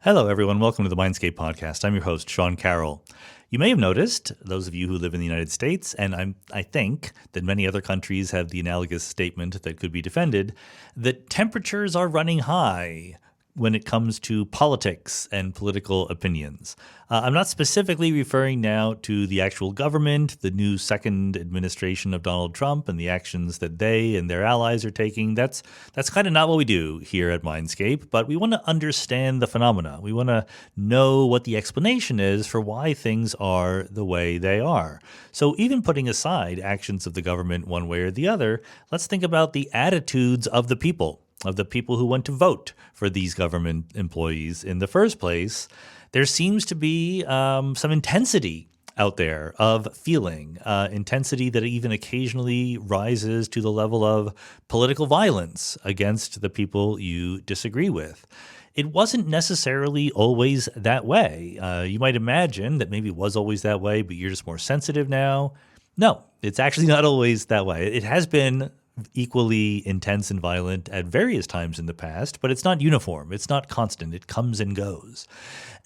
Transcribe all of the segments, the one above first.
Hello, everyone. Welcome to the Mindscape podcast. I'm your host, Sean Carroll. You may have noticed, those of you who live in the United States, and I think that many other countries have the analogous statement that could be defended, that temperatures are running high when it comes to politics and political opinions. I'm not specifically referring now to the actual government, the new second administration of Donald Trump, and the actions that they and their allies are taking. That's kind of not what we do here at Mindscape, but we want to understand the phenomena. We want to know what the explanation is for why things are the way they are. So even putting aside actions of the government one way or the other, let's think about the attitudes of the people who went to vote for these government employees in the first place. There seems to be some intensity out there of feeling, intensity that even occasionally rises to the level of political violence against the people you disagree with. It wasn't necessarily always that way. You might imagine that maybe it was always that way, but you're just more sensitive now. No, it's actually not always that way. It has been equally intense and violent at various times in the past, but it's not uniform. It's not constant. It comes and goes.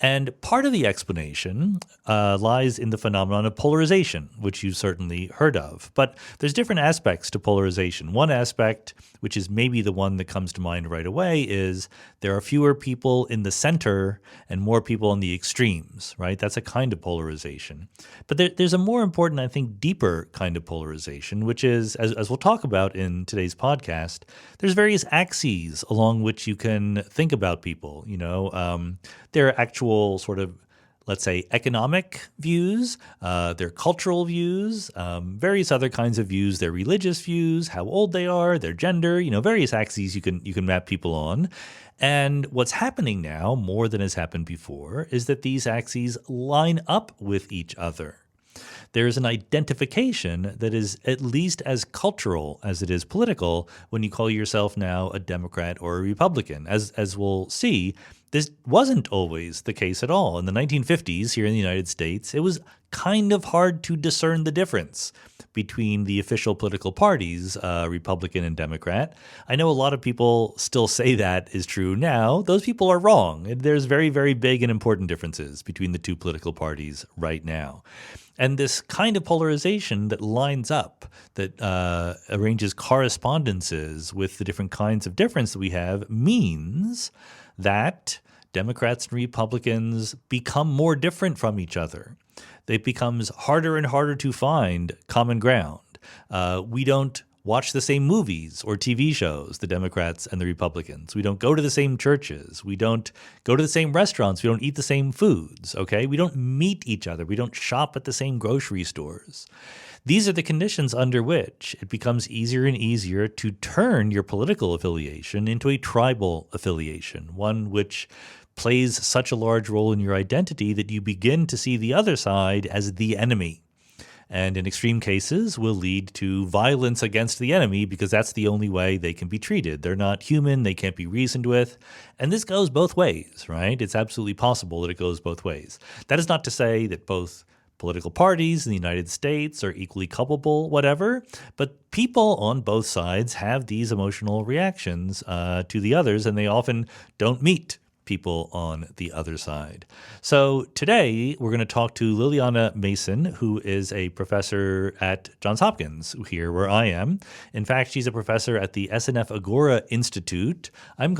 And part of the explanation lies in the phenomenon of polarization, which you've certainly heard of. But there's different aspects to polarization. One aspect, which is maybe the one that comes to mind right away, is there are fewer people in the center and more people on the extremes, right? That's a kind of polarization. But there's a more important, I think, deeper kind of polarization, which is, as we'll talk about in today's podcast, there's various axes along which you can think about people. There are actual sort of, let's say, economic views, their cultural views, various other kinds of views, their religious views, how old they are, their gender, various axes you can map people on. And what's happening now, more than has happened before, is that these axes line up with each other. There's an identification that is at least as cultural as it is political when you call yourself now a Democrat or a Republican. As we'll see, this wasn't always the case at all. In the 1950s here in the United States, it was kind of hard to discern the difference between the official political parties, Republican and Democrat. I know a lot of people still say that is true now. Those people are wrong. There's very, very big and important differences between the two political parties right now. And this kind of polarization that lines up, that arranges correspondences with the different kinds of difference that we have, means that Democrats and Republicans become more different from each other. It becomes harder and harder to find common ground. We don't watch the same movies or TV shows, the Democrats and the Republicans. We don't go to the same churches. We don't go to the same restaurants. We don't eat the same foods, okay? We don't meet each other. We don't shop at the same grocery stores. These are the conditions under which it becomes easier and easier to turn your political affiliation into a tribal affiliation, one which plays such a large role in your identity that you begin to see the other side as the enemy. And in extreme cases will lead to violence against the enemy because that's the only way they can be treated. They're not human. They can't be reasoned with. And this goes both ways, right? It's absolutely possible that it goes both ways. That is not to say that both political parties in the United States are equally culpable, whatever, but people on both sides have these emotional reactions to the others, and they often don't meet people on the other side. So today we're going to talk to Lilliana Mason, who is a professor at Johns Hopkins, here where I am. In fact, she's a professor at the SNF Agora Institute. I'm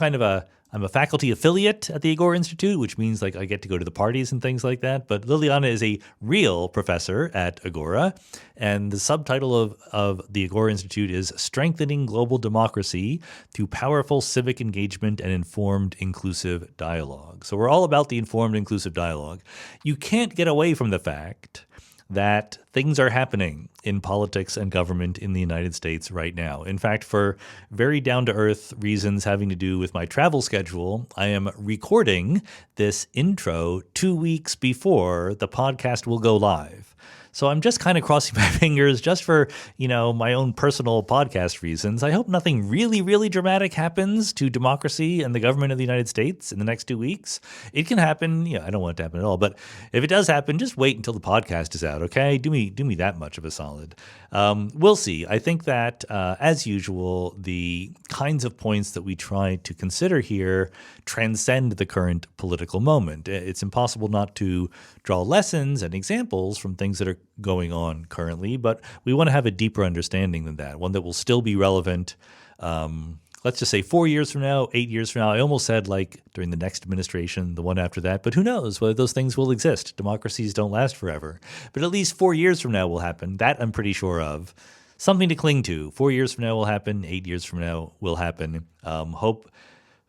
a faculty affiliate at the Agora Institute, which means I get to go to the parties and things like that. But Lilliana is a real professor at Agora. And the subtitle of the Agora Institute is Strengthening Global Democracy Through Powerful Civic Engagement and Informed Inclusive Dialogue. So we're all about the informed inclusive dialogue. You can't get away from the fact that things are happening in politics and government in the United States right now. In fact, for very down-to-earth reasons having to do with my travel schedule, I am recording this intro 2 weeks before the podcast will go live. So I'm just kind of crossing my fingers just for, my own personal podcast reasons. I hope nothing really, really dramatic happens to democracy and the government of the United States in the next 2 weeks. It can happen. I don't want it to happen at all. But if it does happen, just wait until the podcast is out, okay? Do me that much of a solid. We'll see. I think that, as usual, the kinds of points that we try to consider here transcend the current political moment. It's impossible not to draw lessons and examples from things that are going on currently, but we want to have a deeper understanding than that, one that will still be relevant. Let's just say 4 years from now, 8 years from now. I almost said like during the next administration, the one after that, but who knows whether those things will exist. Democracies don't last forever. But at least 4 years from now will happen. That I'm pretty sure of. Something to cling to. 4 years from now will happen. 8 years from now will happen. Hope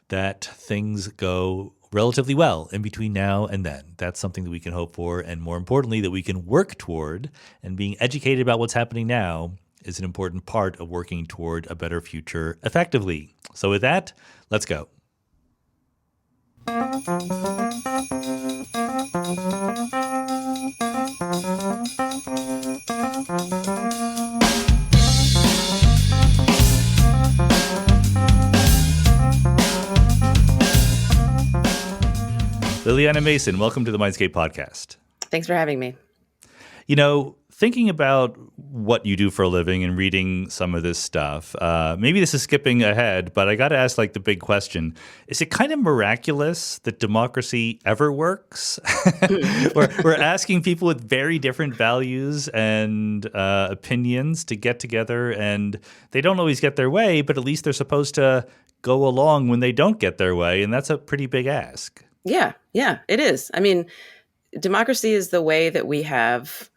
that things go relatively well in between now and then. That's something that we can hope for, and more importantly, that we can work toward. And being educated about what's happening now is an important part of working toward a better future effectively. So with that, let's go. Lilliana Mason, welcome to the Mindscape podcast. Thanks for having me. Thinking about what you do for a living and reading some of this stuff, maybe this is skipping ahead, but I got to ask the big question. Is it kind of miraculous that democracy ever works? We're asking people with very different values and opinions to get together, and they don't always get their way, but at least they're supposed to go along when they don't get their way, and that's a pretty big ask. Yeah, it is. I mean, democracy is the way that we have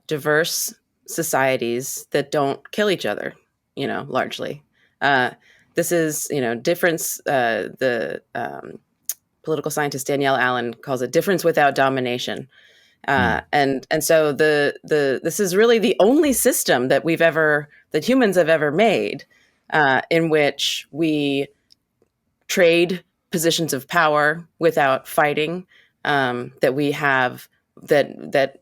diverse societies that don't kill each other, largely. This is, difference. The political scientist Danielle Allen calls it difference without domination. And so this is really the only system that humans have ever made in which we trade positions of power without fighting, that we have that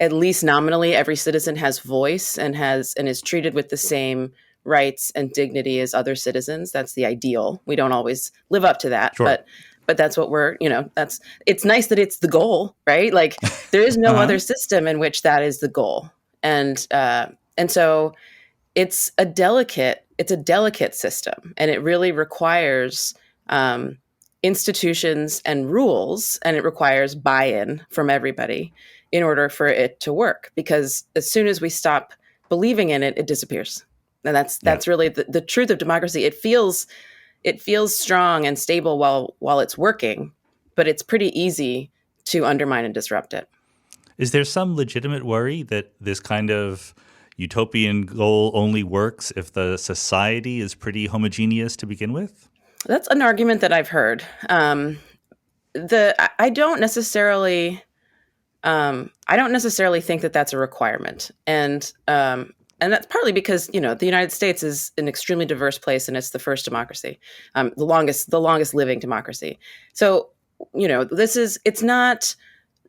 at least nominally every citizen has voice and is treated with the same rights and dignity as other citizens. That's the ideal. We don't always live up to that, sure. but that's what it's nice that it's the goal, right? Like there is no other system in which that is the goal. And so it's a delicate system, and it really requires institutions and rules, and it requires buy-in from everybody in order for it to work. Because as soon as we stop believing in it, it disappears. And that's really the truth of democracy. It feels strong and stable while it's working, but it's pretty easy to undermine and disrupt it. Is there some legitimate worry that this kind of utopian goal only works if the society is pretty homogeneous to begin with? That's an argument that I've heard. I don't necessarily think that that's a requirement, and that's partly because the United States is an extremely diverse place, and it's the first democracy, the longest living democracy. So it's not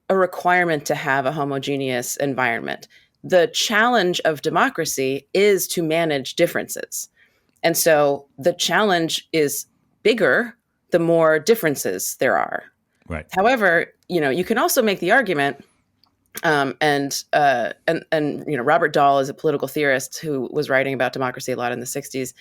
a requirement to have a homogeneous environment. The challenge of democracy is to manage differences, and so the challenge is bigger the more differences there are. Right. However, you can also make the argument, and Robert Dahl is a political theorist who was writing about democracy a lot in the 60s,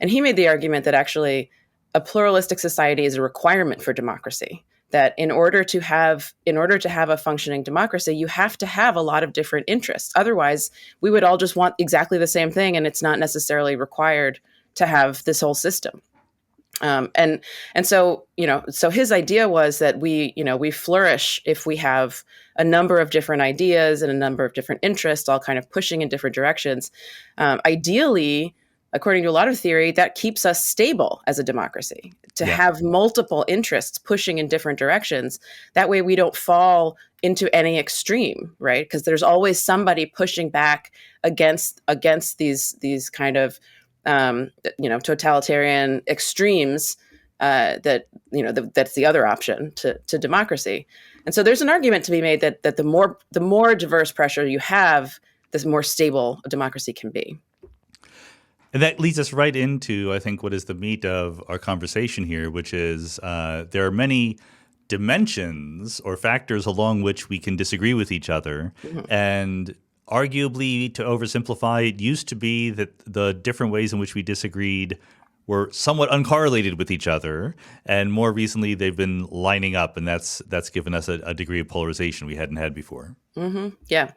and he made the argument that actually a pluralistic society is a requirement for democracy. That in order to have a functioning democracy, you have to have a lot of different interests. Otherwise, we would all just want exactly the same thing, and it's not necessarily required to have this whole system. And so his idea was that we flourish if we have a number of different ideas and a number of different interests, all kind of pushing in different directions. Ideally, according to a lot of theory, that keeps us stable as a democracy, to have multiple interests pushing in different directions. That way we don't fall into any extreme, right? Because there's always somebody pushing back against these kind of totalitarian extremes that's the other option to democracy. And so there's an argument to be made that the more diverse pressure you have, the more stable a democracy can be. And that leads us right into, I think, what is the meat of our conversation here, which is there are many dimensions or factors along which we can disagree with each other. Mm-hmm. And arguably, to oversimplify, it used to be that the different ways in which we disagreed were somewhat uncorrelated with each other, and more recently they've been lining up, and that's given us a degree of polarization we hadn't had before. Mm-hmm. Yeah,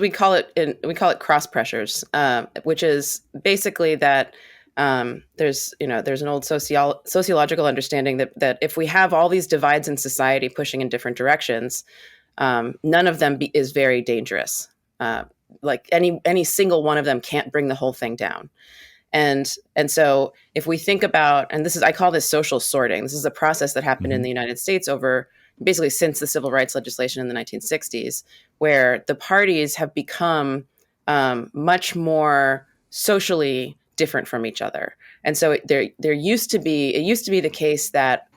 we call it cross pressures, which is basically that there's an old sociological understanding that if we have all these divides in society pushing in different directions, none of them is very dangerous. Like any single one of them can't bring the whole thing down. And so if we think about, and I call this social sorting. This is a process that happened in the United States over basically since the civil rights legislation in the 1960s, where the parties have become much more socially different from each other. And so it used to be the case that,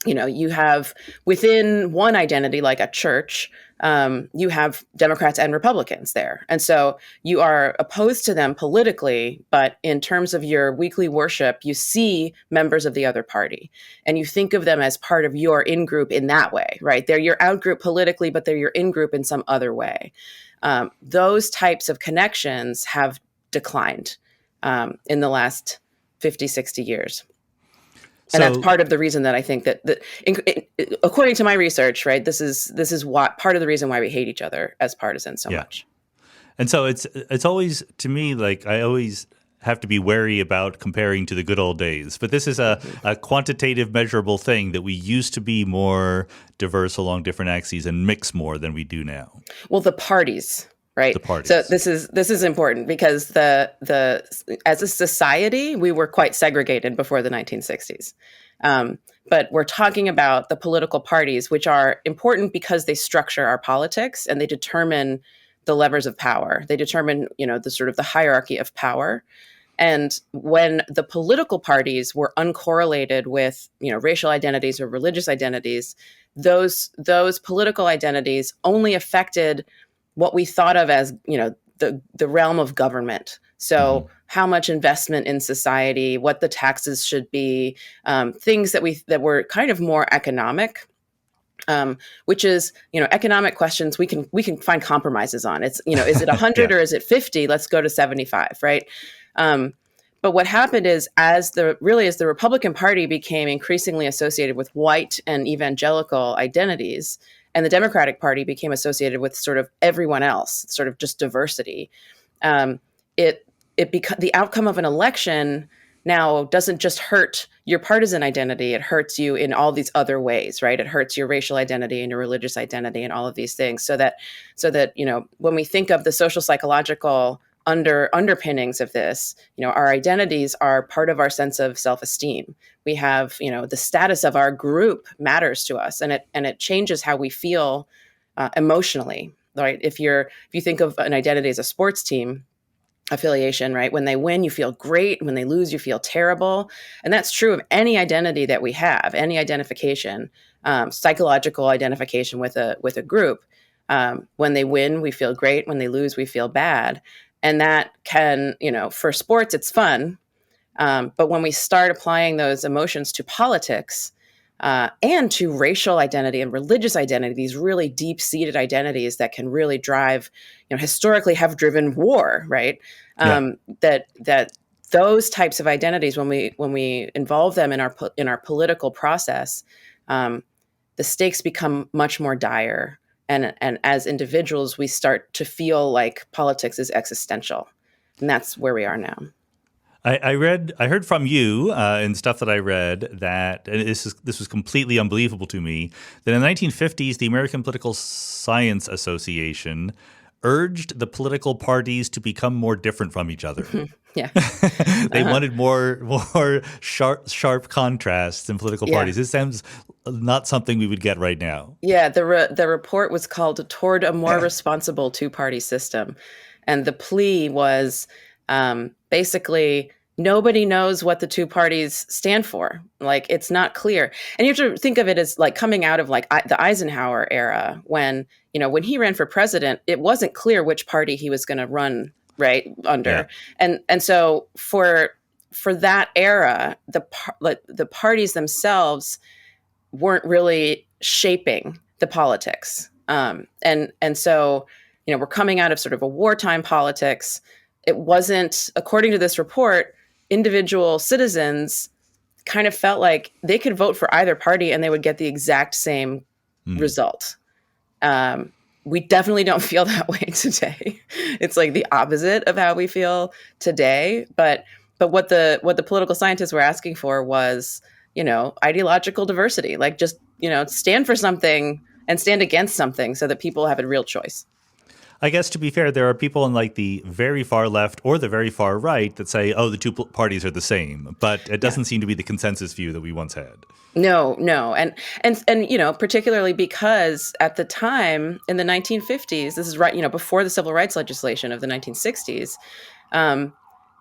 you have within one identity, like a church, you have Democrats and Republicans there. And so you are opposed to them politically, but in terms of your weekly worship, you see members of the other party and you think of them as part of your in-group in that way, right? They're your out-group politically, but they're your in-group in some other way. Those types of connections have declined in the last 50, 60 years. And that's part of the reason that I think that according to my research, right, this is what part of the reason why we hate each other as partisans so much. And so it's always, to me, like I always have to be wary about comparing to the good old days. But this is a quantitative, measurable thing that we used to be more diverse along different axes and mix more than we do now. Well, the parties. Right. The parties. So this is important because the as a society, we were quite segregated before the 1960s. But we're talking about the political parties, which are important because they structure our politics and they determine the levers of power. They determine, the sort of the hierarchy of power. And when the political parties were uncorrelated with, racial identities or religious identities, those political identities only affected what we thought of as, the realm of government. So how much investment in society, what the taxes should be, things that were kind of more economic, which is, economic questions we can find compromises on. It's, is it 100 or is it 50? Let's go to 75, right? But what happened is as the Republican Party became increasingly associated with white and evangelical identities, and the Democratic Party became associated with sort of everyone else, sort of just diversity. The outcome of an election now doesn't just hurt your partisan identity; it hurts you in all these other ways, right? It hurts your racial identity and your religious identity and all of these things. So that when we think of the social psychological underpinnings of this, our identities are part of our sense of self-esteem. We have, the status of our group matters to us, and it changes how we feel emotionally, right? If you think of an identity as a sports team affiliation, right? When they win, you feel great. When they lose, you feel terrible. And that's true of any identity that we have, any identification, psychological identification with a group. When they win, we feel great. When they lose, we feel bad. And that can, for sports, it's fun. But when we start applying those emotions to politics and to racial identity and religious identity, these really deep-seated identities that can really drive, historically have driven war, right? That those types of identities, when we involve them in our political process, the stakes become much more dire. And as individuals, we start to feel like politics is existential. And that's where we are now. I heard from you in stuff that I read that, and this was completely unbelievable to me, that in the 1950s, the American Political Science Association urged the political parties to become more different from each other. Yeah. They wanted more sharp contrasts in political parties. This sounds not something we would get right now. Yeah, the report was called Toward a More Responsible Two-Party System. And the plea was basically nobody knows what the two parties stand for. Like, it's not clear. And you have to think of it as like coming out of like the Eisenhower era when, when he ran for president, it wasn't clear which party he was going to run right Yeah. under. And so for that era, the parties themselves weren't really shaping the politics. And so, we're coming out of sort of a wartime politics. It wasn't, according to this report, individual citizens kind of felt like they could vote for either party and they would get the exact same result. We definitely don't feel that way today. It's like the opposite of how we feel today. But what the political scientists were asking for was, ideological diversity. Like, just, stand for something and stand against something so that people have a real choice. I guess, to be fair, there are people in like the very far left or the very far right that say, oh, the two parties are the same. But it doesn't seem to be the consensus view that we once had. No. And particularly because at the time in the 1950s, this is right, before the civil rights legislation of the 1960s,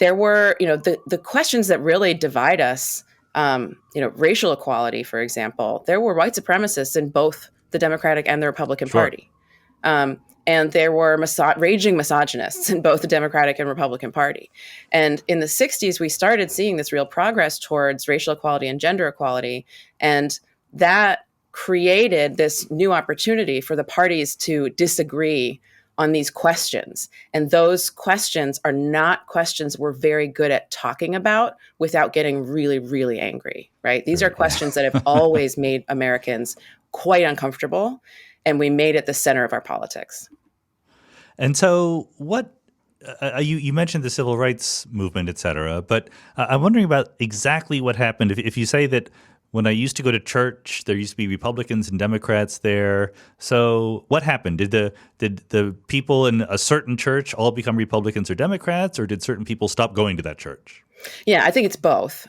there were, the questions that really divide us, racial equality, for example. There were white supremacists in both the Democratic and the Republican Party. And there were raging misogynists in both the Democratic and Republican Party. And in the 60s, we started seeing this real progress towards racial equality and gender equality. And that created this new opportunity for the parties to disagree on these questions. And those questions are not questions we're very good at talking about without getting really, really angry, right? These are questions that have always made Americans quite uncomfortable. And we made it the center of our politics. And so what you mentioned the civil rights movement, et cetera, but I'm wondering about exactly what happened. If you say that when I used to go to church, there used to be Republicans and Democrats there. So what happened? Did the people in a certain church all become Republicans or Democrats, or did certain people stop going to that church? Yeah, I think it's both.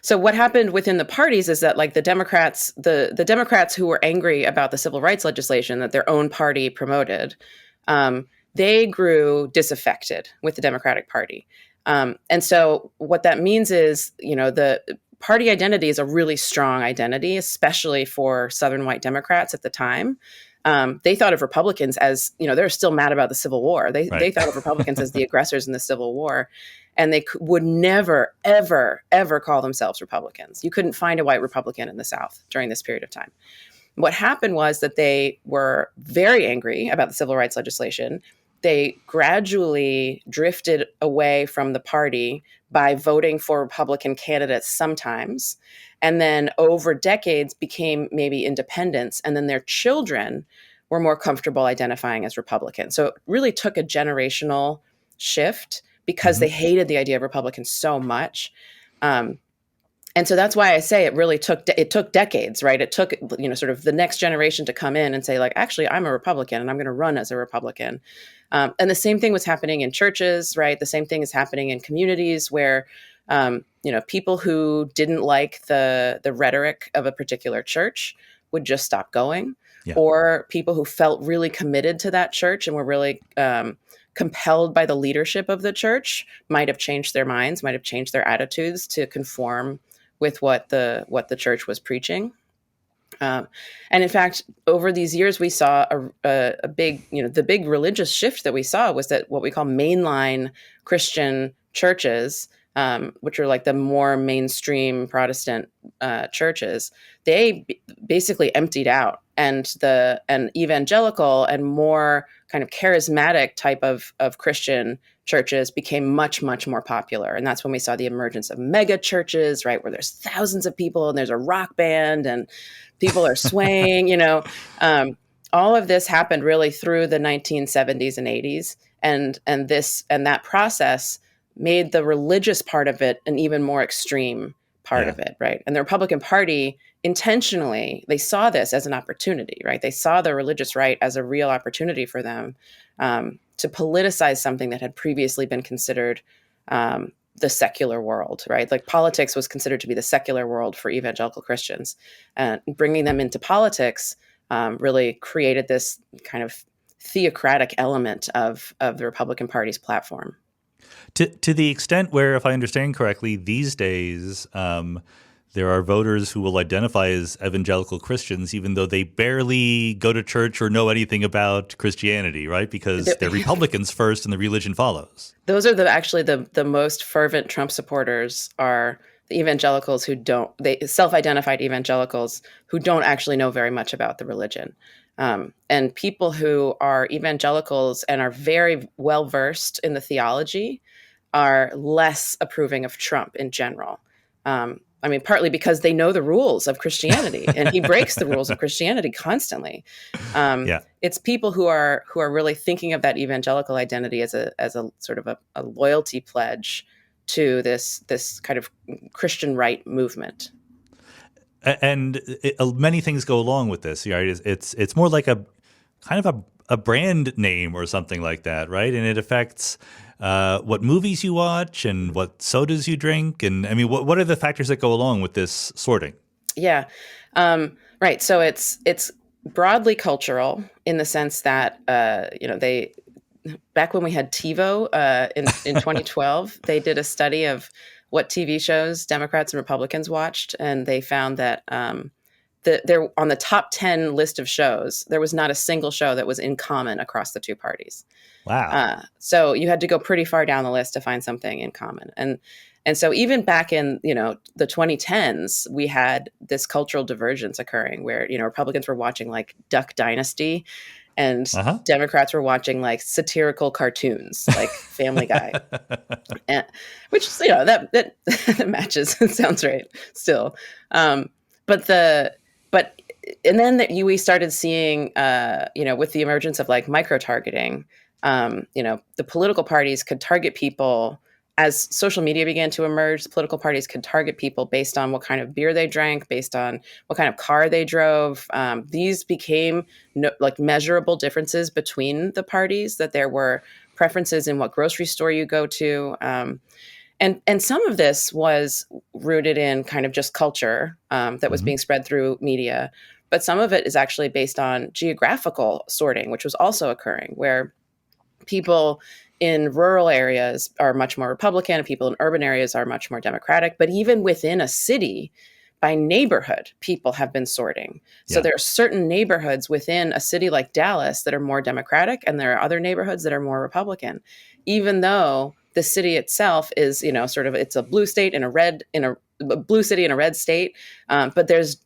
So what happened within the parties is that, like, the Democrats who were angry about the civil rights legislation that their own party promoted, they grew disaffected with the Democratic Party. And so what that means is, the party identity is a really strong identity, especially for Southern white Democrats at the time. They thought of Republicans as, they're still mad about the Civil War. They thought of Republicans as the aggressors in the Civil War. And they would never, ever, ever call themselves Republicans. You couldn't find a white Republican in the South during this period of time. What happened was that they were very angry about the civil rights legislation. They gradually drifted away from the party by voting for Republican candidates sometimes, and then over decades became maybe independents, and then their children were more comfortable identifying as Republicans. So it really took a generational shift because they hated the idea of Republicans so much. And so that's why I say it really took decades, right? It took, sort of the next generation to come in and say, like, actually, I'm a Republican and I'm going to run as a Republican. And the same thing was happening in churches, right? The same thing is happening in communities where, people who didn't like the rhetoric of a particular church would just stop going. Yeah. Or people who felt really committed to that church and were really compelled by the leadership of the church might have changed their minds, might have changed their attitudes to conform with what the church was preaching. And in fact, over these years, we saw a big, the big religious shift that we saw was that what we call mainline Christian churches, which are like the more mainstream Protestant churches, they basically emptied out, and an evangelical and more kind of charismatic type of Christian churches became much, much more popular. And that's when we saw the emergence of mega churches, right, where there's thousands of people and there's a rock band and people are swaying, all of this happened really through the 1970s and 80s. And that process made the religious part of it an even more extreme part of it, right? And the Republican Party intentionally, they saw this as an opportunity, right? They saw the religious right as a real opportunity for them to politicize something that had previously been considered the secular world, right? Like politics was considered to be the secular world for evangelical Christians. And bringing them into politics really created this kind of theocratic element of the Republican Party's platform. To the extent where, if I understand correctly, these days there are voters who will identify as evangelical Christians, even though they barely go to church or know anything about Christianity, right? Because they're Republicans first, and the religion follows. Those are actually the most fervent Trump supporters are the evangelicals they self-identified evangelicals who don't actually know very much about the religion. And people who are evangelicals and are very well versed in the theology are less approving of Trump in general. I mean, partly because they know the rules of Christianity, and he breaks the rules of Christianity constantly. Yeah. It's people who are really thinking of that evangelical identity as a sort of a loyalty pledge to this kind of Christian right movement. And many things go along with this, right? It's more like a kind of a brand name or something like that, right? And it affects what movies you watch and what sodas you drink. And I mean, what are the factors that go along with this sorting? Yeah. Right. So it's broadly cultural in the sense that, they, back when we had TiVo in 2012, they did a study of what TV shows Democrats and Republicans watched. And they found that they're on the top 10 list of shows, there was not a single show that was in common across the two parties. Wow. So you had to go pretty far down the list to find something in common. And so even back in, the 2010s, we had this cultural divergence occurring where, Republicans were watching like Duck Dynasty and Democrats were watching like satirical cartoons like Family Guy, and, which, that matches. It sounds right still. And then we started seeing, with the emergence of like micro-targeting, the political parties could target people. As social media began to emerge, political parties could target people based on what kind of beer they drank, based on what kind of car they drove. These became measurable differences between the parties, that there were preferences in what grocery store you go to. And some of this was rooted in kind of just culture that was being spread through media. But some of it is actually based on geographical sorting, which was also occurring, where people in rural areas are much more Republican and people in urban areas are much more Democratic. But even within a city, by neighborhood, people have been sorting. So there are certain neighborhoods within a city like Dallas that are more Democratic, and there are other neighborhoods that are more Republican, even though the city itself is, it's a blue state and a blue city and a red state. But there's,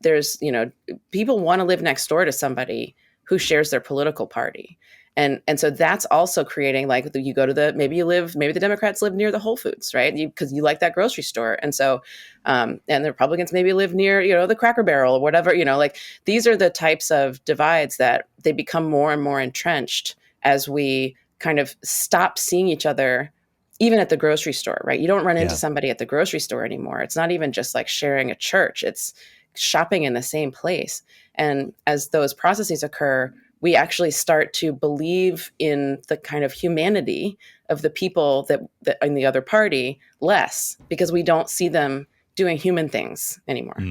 people want to live next door to somebody who shares their political party. And so that's also creating, like, you go to maybe the Democrats live near the Whole Foods, right? Because you like that grocery store. And so, and the Republicans maybe live near, the Cracker Barrel or whatever, like these are the types of divides that they become more and more entrenched as we kind of stop seeing each other, even at the grocery store, right? You don't run into somebody at the grocery store anymore. It's not even just like sharing a church, it's shopping in the same place. And as those processes occur, we actually start to believe in the kind of humanity of the people that in the other party less, because we don't see them doing human things anymore.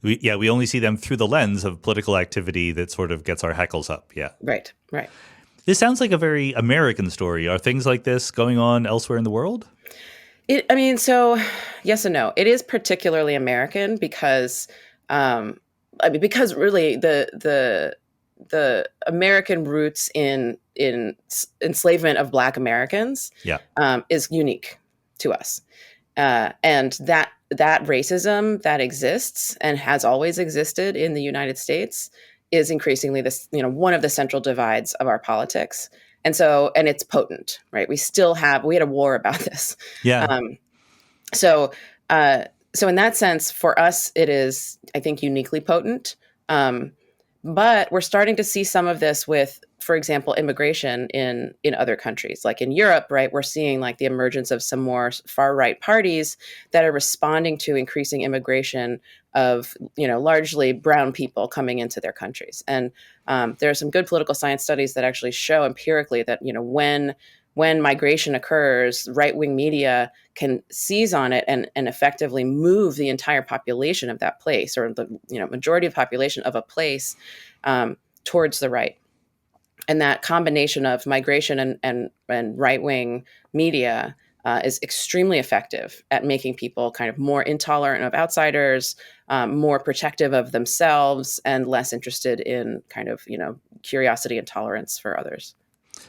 We only see them through the lens of political activity that sort of gets our hackles up. Yeah. Right. This sounds like a very American story. Are things like this going on elsewhere in the world? So yes and no. It is particularly American because, because really the American roots in enslavement of Black Americans is unique to us. And that racism that exists and has always existed in the United States is increasingly one of the central divides of our politics. And it's potent, right? We had a war about this. Yeah. So in that sense, for us, it is, I think, uniquely potent. But we're starting to see some of this with, for example, immigration in other countries, like in Europe, right? We're seeing like the emergence of some more far right parties that are responding to increasing immigration of, largely brown people coming into their countries. And there are some good political science studies that actually show empirically that, when migration occurs, right-wing media can seize on it and effectively move the entire population of that place, or the majority of population of a place, towards the right. And that combination of migration and right-wing media is extremely effective at making people kind of more intolerant of outsiders, more protective of themselves, and less interested in kind of, curiosity and tolerance for others.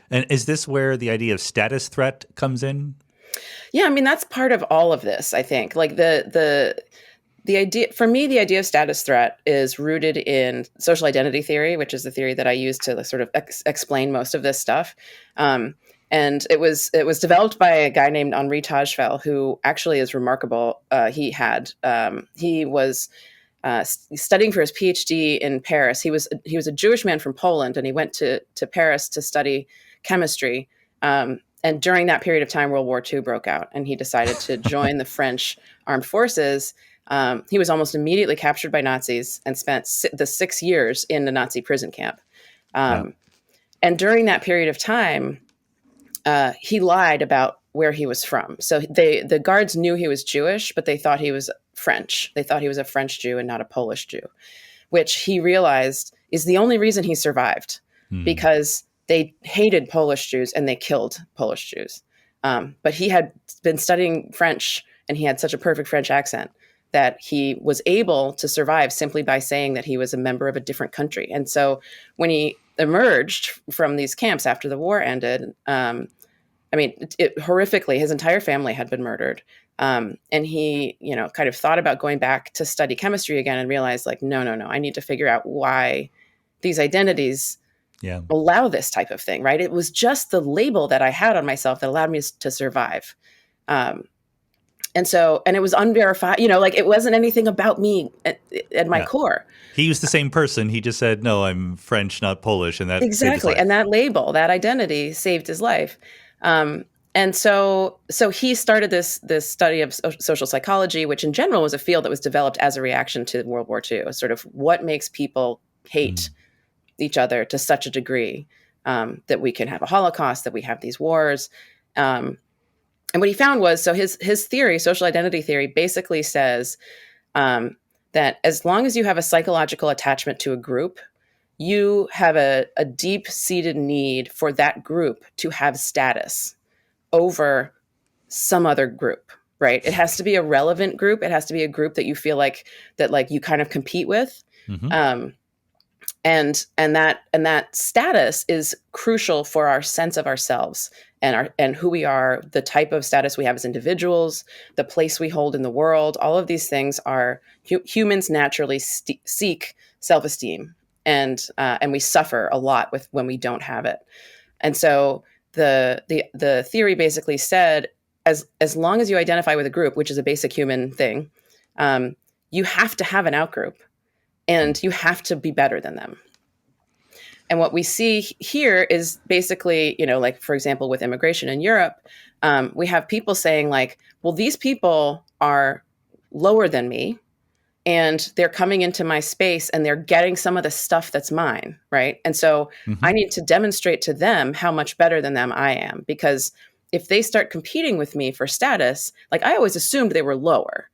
And is this where the idea of status threat comes in? Yeah, I mean, that's part of all of this, I think. Like the idea, for me, the idea of status threat is rooted in social identity theory, which is the theory that I use to sort of explain most of this stuff. And it was developed by a guy named Henri Tajfel, who actually is remarkable. He was studying for his Ph.D. in Paris. He was a Jewish man from Poland, and he went to Paris to study chemistry. And during that period of time, World War II broke out, and he decided to join the French armed forces. He was almost immediately captured by Nazis and spent the 6 years in a Nazi prison camp. Wow. And during that period of time, he lied about where he was from. So the guards knew he was Jewish, but they thought he was French. They thought he was a French Jew and not a Polish Jew, which he realized is the only reason he survived, because they hated Polish Jews and they killed Polish Jews. But he had been studying French, and he had such a perfect French accent that he was able to survive simply by saying that he was a member of a different country. And so when he emerged from these camps after the war ended, horrifically, his entire family had been murdered. And he, kind of thought about going back to study chemistry again and realized, like, no, I need to figure out why these identities allow this type of thing, right? It was just the label that I had on myself that allowed me to survive. And it was unverified, it wasn't anything about me at my core. He was the same person. He just said, no, I'm French, not Polish. And that exactly. And that label, that identity saved his life. And so he started this study of social psychology, which in general was a field that was developed as a reaction to World War II, sort of what makes people hate each other to such a degree that we can have a Holocaust, that we have these wars. And what he found was, so his theory, social identity theory, basically says that as long as you have a psychological attachment to a group, you have a deep-seated need for that group to have status over some other group, right? It has to be a relevant group. It has to be a group that you feel like you kind of compete with. Mm-hmm. And that status is crucial for our sense of ourselves and who we are, the type of status we have as individuals, the place we hold in the world. All of these things are humans naturally seek self-esteem, and we suffer a lot when we don't have it. And so the theory basically said, as long as you identify with a group, which is a basic human thing, you have to have an outgroup. And you have to be better than them. And what we see here is basically, like, for example, with immigration in Europe, we have people saying, like, well, these people are lower than me, and they're coming into my space and they're getting some of the stuff that's mine, right? And so I need to demonstrate to them how much better than them I am, because if they start competing with me for status, like, I always assumed they were lower.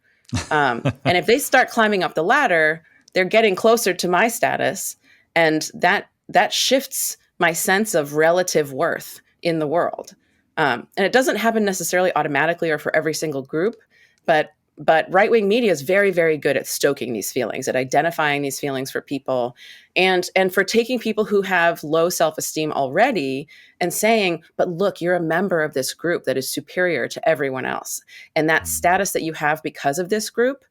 And if they start climbing up the ladder, they're getting closer to my status, and that shifts my sense of relative worth in the world. And it doesn't happen necessarily automatically or for every single group, but right-wing media is very, very good at stoking these feelings, at identifying these feelings for people, and for taking people who have low self-esteem already and saying, but look, you're a member of this group that is superior to everyone else. And that status that you have because of this group,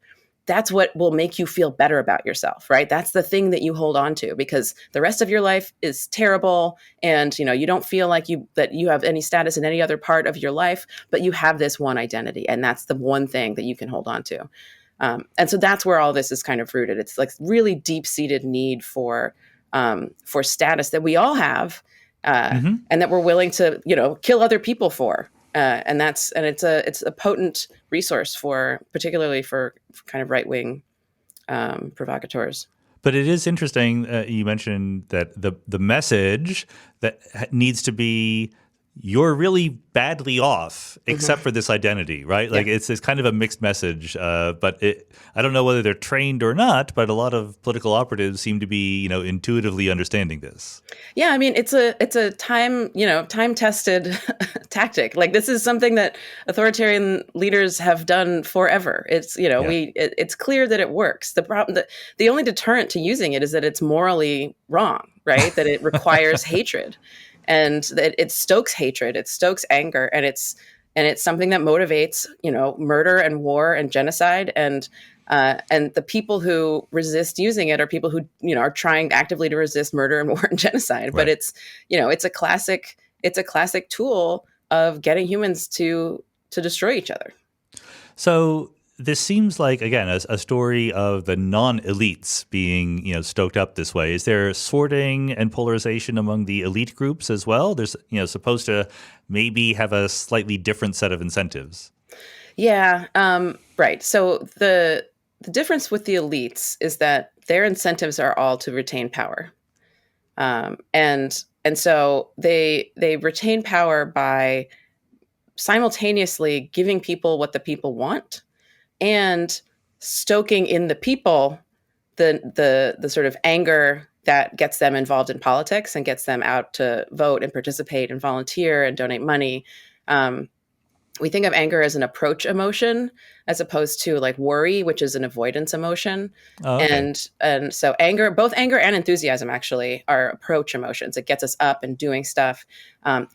that's what will make you feel better about yourself, right? That's the thing that you hold on to, because the rest of your life is terrible, and you don't feel like you have any status in any other part of your life, but you have this one identity, and that's the one thing that you can hold on to. And so that's where all this is kind of rooted. It's like really deep-seated need for status that we all have, and that we're willing to kill other people for. And it's a potent resource particularly for kind of right-wing provocateurs. But it is interesting. You mentioned that the message that needs to be you're really badly off, except Mm-hmm. for this identity, right? Yeah. Like it's kind of a mixed message. I don't know whether they're trained or not, but a lot of political operatives seem to be, intuitively understanding this. Yeah, I mean it's a time tested tactic. Like this is something that authoritarian leaders have done forever. It's Yeah. it's clear that it works. The only deterrent to using it is that it's morally wrong, right? That it requires hatred, and that it stokes hatred, it stokes anger, and it's something that motivates murder and war and genocide and the people who resist using it are people who are trying actively to resist murder and war and genocide. But Right. it's a classic tool of getting humans to destroy each other. So this seems like, again, a story of the non-elites being, stoked up this way. Is there sorting and polarization among the elite groups as well? There's, supposed to maybe have a slightly different set of incentives. Yeah, right. So the difference with the elites is that their incentives are all to retain power, and so they retain power by simultaneously giving people what the people want and stoking in the people the sort of anger that gets them involved in politics and gets them out to vote and participate and volunteer and donate money. We think of anger as an approach emotion as opposed to like worry, which is an avoidance emotion. Oh, okay. And so both anger and enthusiasm actually are approach emotions. It gets us up and doing stuff.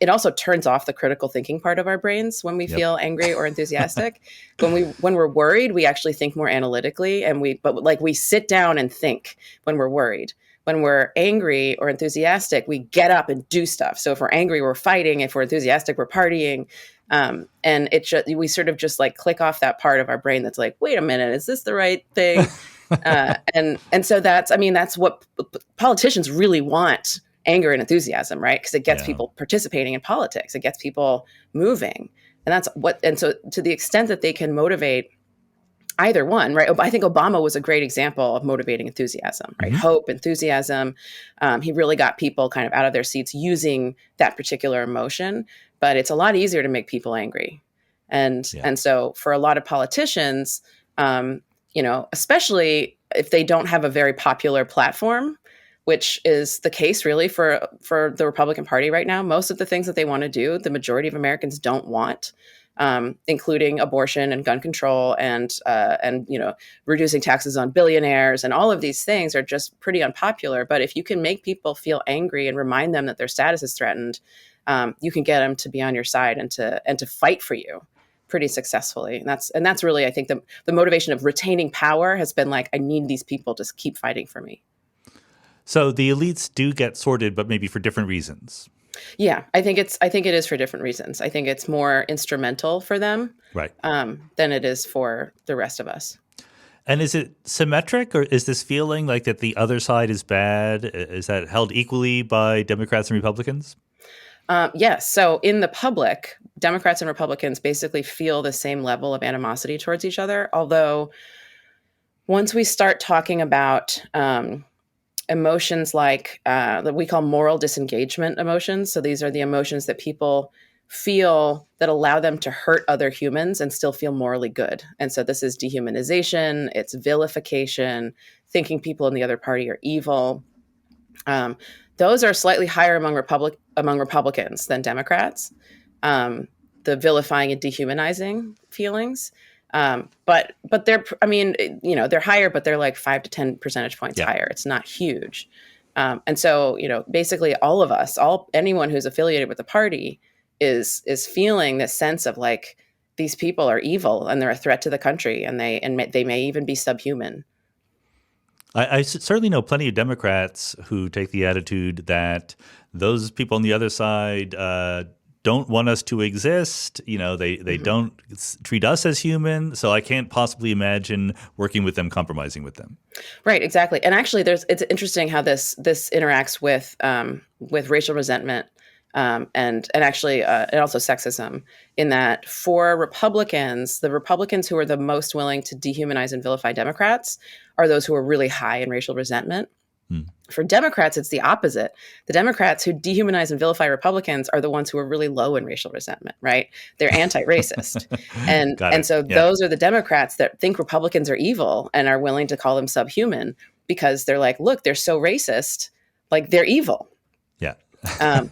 It also turns off the critical thinking part of our brains when we Yep. feel angry or enthusiastic. When we're worried, we actually think more analytically, but we sit down and think when we're worried. When we're angry or enthusiastic, we get up and do stuff. So if we're angry, we're fighting. If we're enthusiastic, we're partying. And we sort of just like click off that part of our brain that's like, wait a minute, is this the right thing? And so that's what politicians really want: anger and enthusiasm, right? Because it gets Yeah. people participating in politics, it gets people moving, and so to the extent that they can motivate either one, right? I think Obama was a great example of motivating enthusiasm, right? Mhm. Hope, enthusiasm. He really got people kind of out of their seats using that particular emotion. But it's a lot easier to make people angry, and Yeah. and so for a lot of politicians, especially if they don't have a very popular platform, which is the case really for the Republican Party right now. Most of the things that they want to do, the majority of Americans don't want. Including abortion and gun control and reducing taxes on billionaires, and all of these things are just pretty unpopular. But if you can make people feel angry and remind them that their status is threatened, you can get them to be on your side and to fight for you pretty successfully. And that's really, I think, the motivation of retaining power has been like, I need these people to keep fighting for me. So the elites do get sorted, but maybe for different reasons. Yeah, I think it is for different reasons. I think it's more instrumental for them, Right. than it is for the rest of us. And is it symmetric, or is this feeling like that the other side is bad? Is that held equally by Democrats and Republicans? Yes. So in the public, Democrats and Republicans basically feel the same level of animosity towards each other. Although once we start talking about emotions like that we call moral disengagement emotions. So these are the emotions that people feel that allow them to hurt other humans and still feel morally good. And so this is dehumanization, it's vilification, thinking people in the other party are evil. Those are slightly higher among Republicans than Democrats. The vilifying and dehumanizing feelings. But they're higher, but they're like 5 to 10 percentage points higher. It's not huge. And so, basically all of us, anyone who's affiliated with the party is feeling this sense of like, these people are evil and they're a threat to the country, and they may even be subhuman. I certainly know plenty of Democrats who take the attitude that those people on the other side don't want us to exist. They don't treat us as human. So I can't possibly imagine working with them, compromising with them. Right, exactly. And actually, it's interesting how this interacts with racial resentment and actually and also sexism. In that, for Republicans, the Republicans who are the most willing to dehumanize and vilify Democrats are those who are really high in racial resentment. For Democrats, it's the opposite. The Democrats who dehumanize and vilify Republicans are the ones who are really low in racial resentment, right? They're anti-racist. Got And it. so Yeah. those are the Democrats that think Republicans are evil and are willing to call them subhuman because they're like, look, they're so racist, like they're evil. Yeah. Um,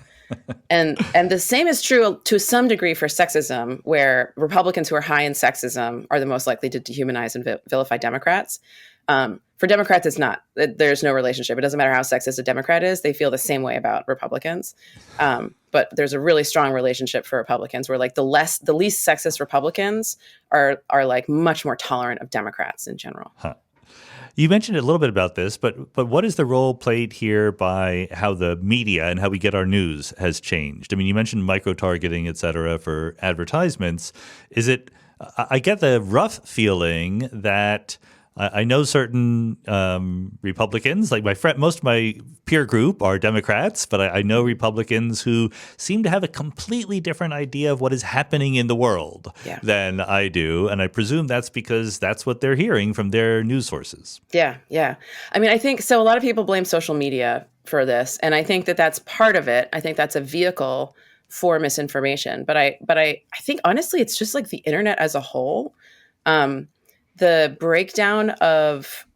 and the same is true to some degree for sexism, where Republicans who are high in sexism are the most likely to dehumanize and vilify Democrats. For Democrats, it's not. There's no relationship. It doesn't matter how sexist a Democrat is. They feel the same way about Republicans. But there's a really strong relationship for Republicans where like the least sexist Republicans are like much more tolerant of Democrats in general. Huh. You mentioned a little bit about this, but what is the role played here by how the media and how we get our news has changed? I mean, you mentioned micro-targeting, et cetera, for advertisements. Is it – I get the rough feeling that I know certain Republicans, like most of my peer group are Democrats, but I know Republicans who seem to have a completely different idea of what is happening in the world than I do. And I presume that's because that's what they're hearing from their news sources. Yeah. I mean, I think so. A lot of people blame social media for this. And I think that that's part of it. I think that's a vehicle for misinformation. But I think, honestly, it's just like the internet as a whole. The breakdown of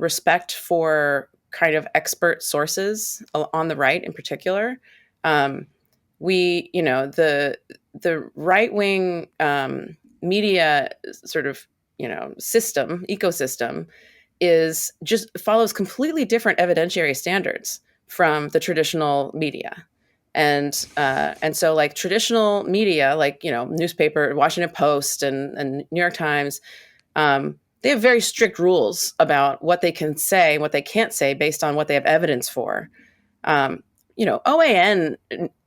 respect for kind of expert sources on the right in particular, the right-wing media sort of, ecosystem is just follows completely different evidentiary standards from the traditional media. And so like traditional media, like, newspaper, Washington Post and New York Times, they have very strict rules about what they can say and what they can't say based on what they have evidence for. OAN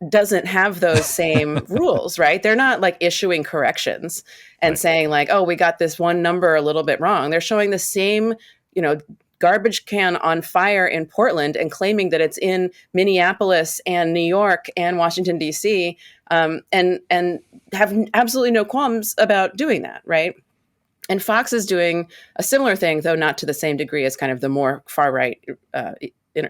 doesn't have those same rules, right? They're not like issuing corrections and saying like, oh, we got this one number a little bit wrong. They're showing the same, garbage can on fire in Portland and claiming that it's in Minneapolis and New York and Washington, D.C., and have absolutely no qualms about doing that, right? And Fox is doing a similar thing, though not to the same degree as kind of the more far-right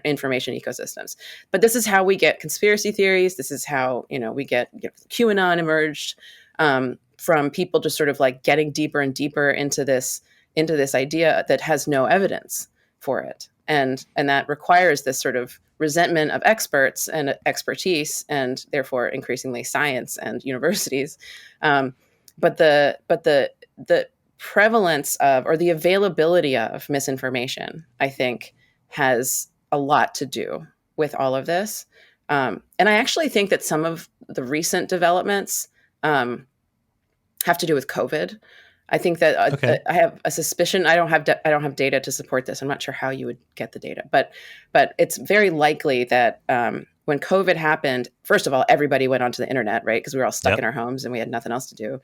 information ecosystems. But this is how we get conspiracy theories. This is how, we get QAnon emerged from people just sort of like getting deeper and deeper into this idea that has no evidence for it. And that requires this sort of resentment of experts and expertise, and therefore increasingly science and universities. But the prevalence of, or the availability of misinformation, I think, has a lot to do with all of this. And I actually think that some of the recent developments have to do with COVID. I think that I have a suspicion. I don't have data to support this. I'm not sure how you would get the data, but it's very likely that when COVID happened, first of all, everybody went onto the internet, right? Because we were all stuck in our homes and we had nothing else to do.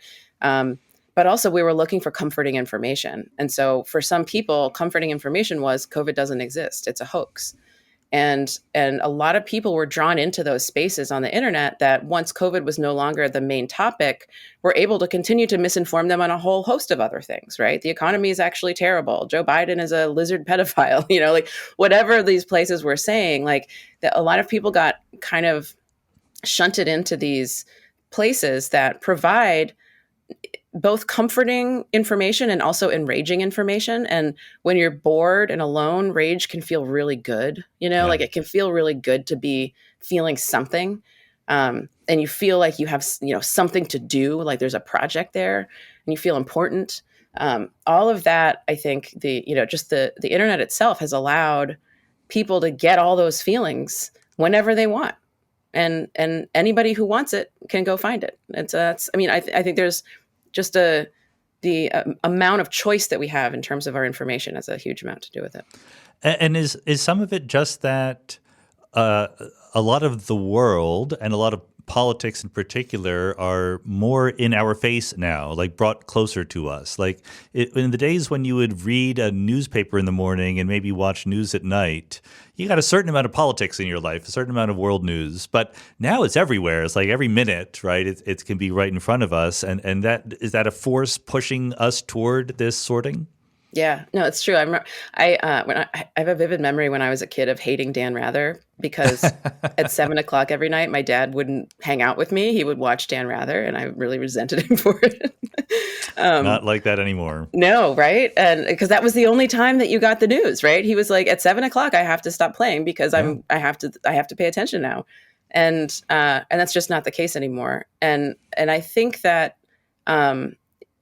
But also we were looking for comforting information. And so for some people, comforting information was COVID doesn't exist. It's a hoax. And a lot of people were drawn into those spaces on the internet that once COVID was no longer the main topic, were able to continue to misinform them on a whole host of other things, right? The economy is actually terrible. Joe Biden is a lizard pedophile, like whatever these places were saying, like that a lot of people got kind of shunted into these places that provide both comforting information and also enraging information. And when you're bored and alone, rage can feel really good. Like it can feel really good to be feeling something. And you feel like you have, something to do, like there's a project there and you feel important. All of that, I think just the internet itself has allowed people to get all those feelings whenever they want. And anybody who wants it can go find it. I think there's just the amount of choice that we have in terms of our information has a huge amount to do with it. And is some of it just that a lot of the world and a lot of politics in particular are more in our face now, like brought closer to us? Like in the days when you would read a newspaper in the morning and maybe watch news at night, you got a certain amount of politics in your life, a certain amount of world news. But now it's everywhere. It's like every minute, right? It can be right in front of us. And is that a force pushing us toward this sorting? Yeah, no, it's true. I have a vivid memory when I was a kid of hating Dan Rather because at 7 o'clock every night, my dad wouldn't hang out with me. He would watch Dan Rather, and I really resented him for it. Not like that anymore. No, right? And because that was the only time that you got the news, right? He was like, at 7 o'clock, I have to stop playing because I have to pay attention now, and that's just not the case anymore. And I think that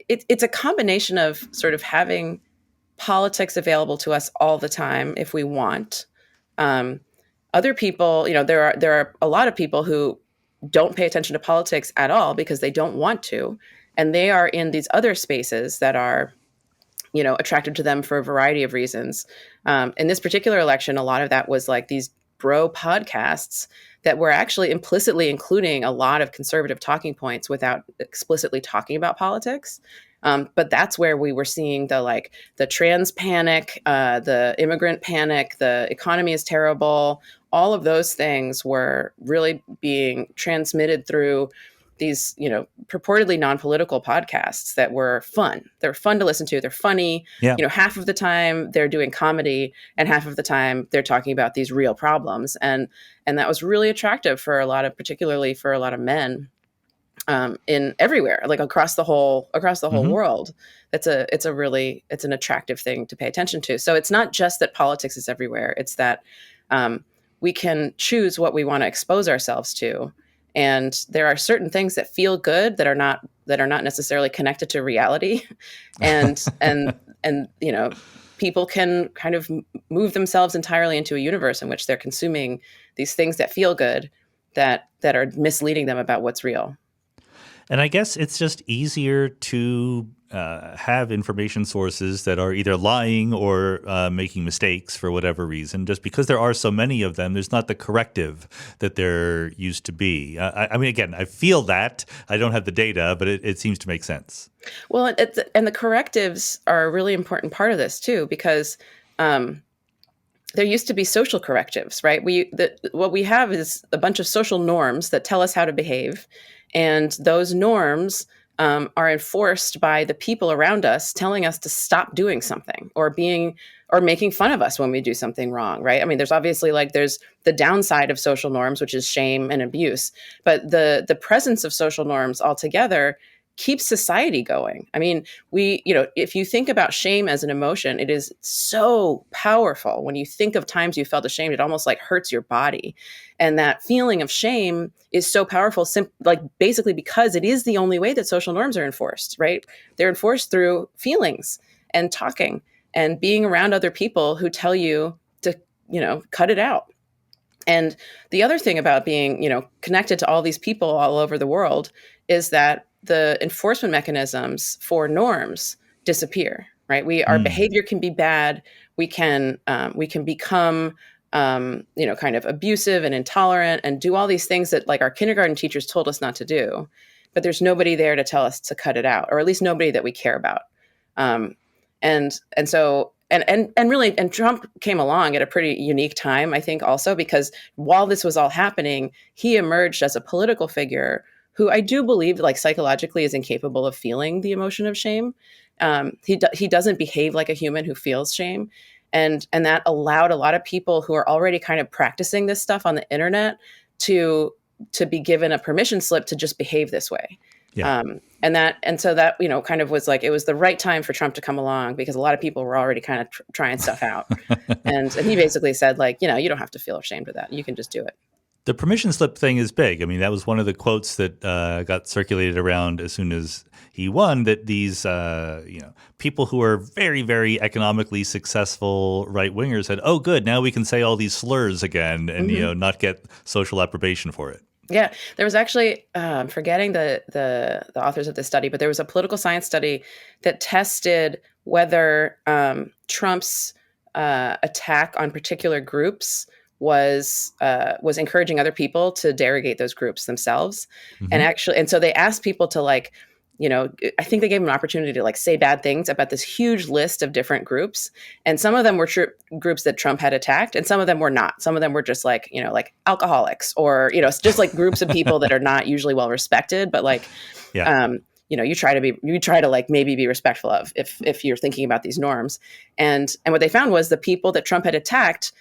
it's a combination of sort of having politics available to us all the time if we want. Other people, there are a lot of people who don't pay attention to politics at all because they don't want to, and they are in these other spaces that are, attracted to them for a variety of reasons. In this particular election, a lot of that was like these bro podcasts that were actually implicitly including a lot of conservative talking points without explicitly talking about politics. But that's where we were seeing the trans panic, the immigrant panic, the economy is terrible. All of those things were really being transmitted through these, purportedly non-political podcasts that were fun. They're fun to listen to. They're funny. Yeah. Half of the time they're doing comedy and half of the time they're talking about these real problems. And that was really attractive particularly for a lot of men. In everywhere, like across the whole world. It's an attractive thing to pay attention to. So it's not just that politics is everywhere. It's that we can choose what we want to expose ourselves to. And there are certain things that feel good that are not necessarily connected to reality. And people can kind of move themselves entirely into a universe in which they're consuming these things that feel good that are misleading them about what's real. And I guess it's just easier to have information sources that are either lying or making mistakes for whatever reason. Just because there are so many of them, there's not the corrective that there used to be. I mean, again, I feel that. I don't have the data, but it seems to make sense. Well, and the correctives are a really important part of this, too, because there used to be social correctives, right? What we have is a bunch of social norms that tell us how to behave. And those norms are enforced by the people around us telling us to stop doing something or making fun of us when we do something wrong, right? I mean, there's obviously there's the downside of social norms, which is shame and abuse. But the presence of social norms altogether keeps society going. I mean, if you think about shame as an emotion, it is so powerful. When you think of times you felt ashamed, it almost hurts your body. And that feeling of shame is so powerful, basically because it is the only way that social norms are enforced, right? They're enforced through feelings and talking and being around other people who tell you to, cut it out. And the other thing about being, connected to all these people all over the world is that the enforcement mechanisms for norms disappear, right? Our behavior can be bad. We can become, kind of abusive and intolerant and do all these things that our kindergarten teachers told us not to do, but there's nobody there to tell us to cut it out, or at least nobody that we care about. And Trump came along at a pretty unique time, I think, also because while this was all happening, he emerged as a political figure who I do believe psychologically is incapable of feeling the emotion of shame. He doesn't behave like a human who feels shame. And that allowed a lot of people who are already kind of practicing this stuff on the internet to be given a permission slip to just behave this way. Yeah. So that, kind of was it was the right time for Trump to come along because a lot of people were already kind of trying stuff out. and he basically said you don't have to feel ashamed of that. You can just do it. The permission slip thing is big. I mean, that was one of the quotes that got circulated around as soon as he won, that these people who are very, very economically successful right-wingers said, oh, good, now we can say all these slurs again and, not get social approbation for it. Yeah, there was actually, I'm forgetting the authors of this study, but there was a political science study that tested whether Trump's attack on particular groups was encouraging other people to derogate those groups themselves. And so they asked people to I think they gave them an opportunity to say bad things about this huge list of different groups. And some of them were groups that Trump had attacked, and some of them were not. Some of them were just alcoholics or, just groups of people that are not usually well respected, but you try to like maybe be respectful of if you're thinking about these norms. And what they found was the people that Trump had attacked,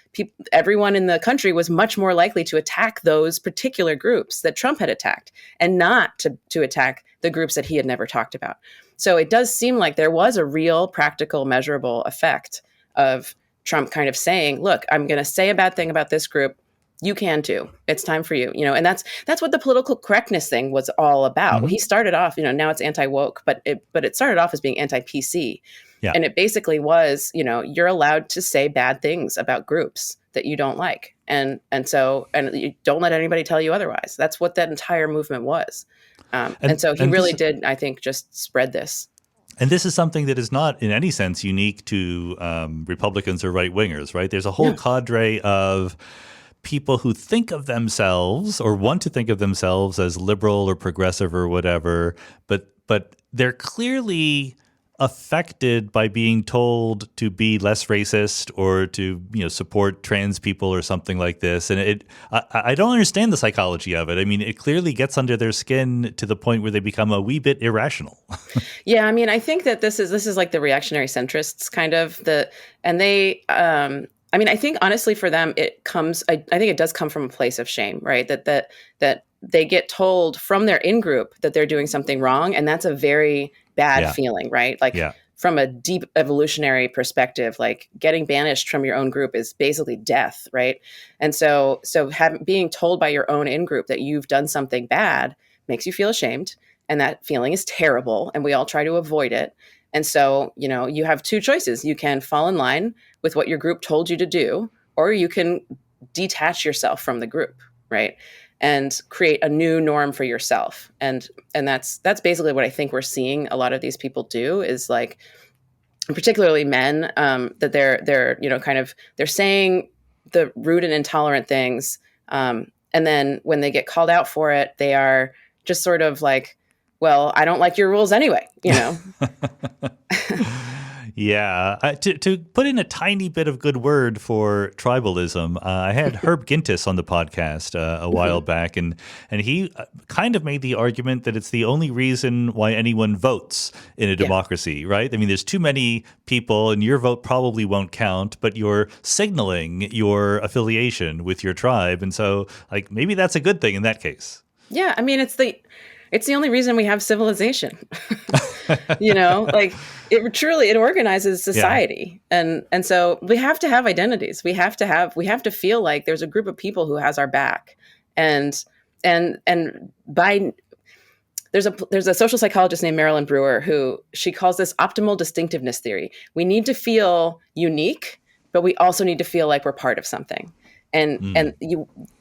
everyone in the country was much more likely to attack those particular groups that Trump had attacked, and not to attack the groups that he had never talked about. So it does seem like there was a real practical, measurable effect of Trump kind of saying, look, I'm going to say a bad thing about this group. You can too. It's time for you. And that's what the political correctness thing was all about. Mm-hmm. He started off, now it's anti-woke, but it started off as being anti-PC. Yeah. And it basically was, you're allowed to say bad things about groups that you don't like. And you don't let anybody tell you otherwise. That's what that entire movement was. And so he really did, I think, just spread this. And this is something that is not in any sense unique to Republicans or right-wingers, right? There's a whole cadre of people who think of themselves or want to think of themselves as liberal or progressive or whatever, but they're clearly affected by being told to be less racist or to support trans people or something like this. And I don't understand the psychology of it. I mean, it clearly gets under their skin to the point where they become a wee bit irrational. Yeah, I mean, I think that this is like the reactionary centrists kind of I think honestly for them it comes. I think it does come from a place of shame, right? That they get told from their in-group that they're doing something wrong, and that's a very bad feeling, right? Like from a deep evolutionary perspective, like getting banished from your own group is basically death, right? And so being told by your own in-group that you've done something bad makes you feel ashamed, and that feeling is terrible, and we all try to avoid it. And so, you have two choices. You can fall in line with what your group told you to do, or you can detach yourself from the group, right? And create a new norm for yourself. And that's basically what I think we're seeing a lot of these people do, is like, particularly men, that they're saying the rude and intolerant things. And then when they get called out for it, they are just sort of like, well, I don't like your rules anyway, Yeah. To put in a tiny bit of good word for tribalism, I had Herb Gintis on the podcast a while back, and he kind of made the argument that it's the only reason why anyone votes in a democracy, right? I mean, there's too many people, and your vote probably won't count, but you're signaling your affiliation with your tribe. And so, like, maybe that's a good thing in that case. Yeah, I mean, it's the only reason we have civilization. Like it organizes society. Yeah. And so we have to have identities. We have to feel like there's a group of people who has our back. And there's a social psychologist named Marilyn Brewer who she calls this optimal distinctiveness theory. We need to feel unique, but we also need to feel like we're part of something. And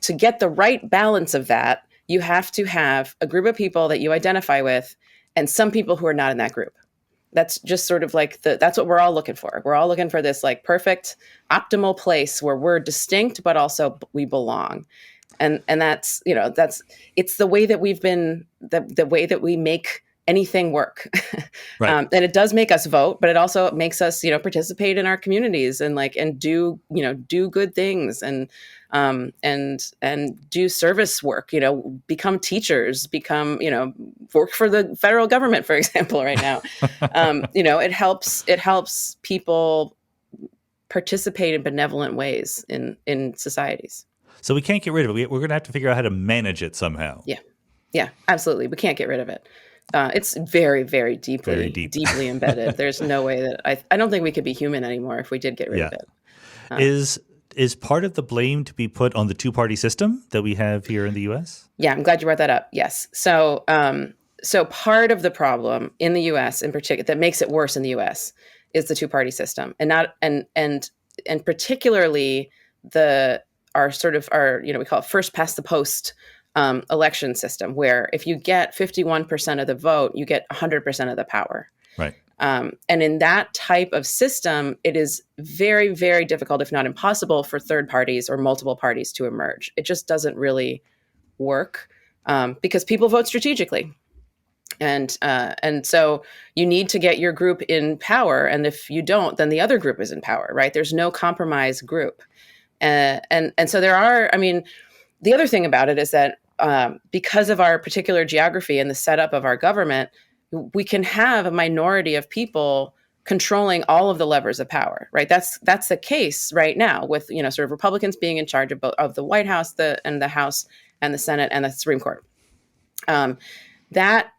to get the right balance of that, you have to have a group of people that you identify with and some people who are not in that group. That's just sort of like that's what we're all looking for. We're all looking for this like perfect, optimal place where we're distinct, but also we belong. And that's, it's the way that we've been, the way that we make anything work. Right. And it does make us vote, but it also makes us, participate in our communities and do good things and do service work, become teachers, work for the federal government, for example, right now. It helps people participate in benevolent ways in societies. So we can't get rid of it. We're going to have to figure out how to manage it somehow. Yeah, absolutely. We can't get rid of it. It's very, very deeply embedded. There's no way that I don't think we could be human anymore if we did get rid of it. Is part of the blame to be put on the two-party system that we have here in the U.S.? Yeah, I'm glad you brought that up. Yes. So part of the problem in the U.S. in particular that makes it worse in the U.S. is the two-party system, and particularly our we call it first past the post election system, where if you get 51% of the vote, you get 100% of the power. Right. And in that type of system, it is very, very difficult, if not impossible, for third parties or multiple parties to emerge. It just doesn't really work because people vote strategically. And so you need to get your group in power. And if you don't, then the other group is in power, right? There's no compromise group. And so there are, the other thing about it is that because of our particular geography and the setup of our government, we can have a minority of people controlling all of the levers of power, right? That's the case right now with, sort of Republicans being in charge of both of the White House, the House and the Senate and the Supreme Court. That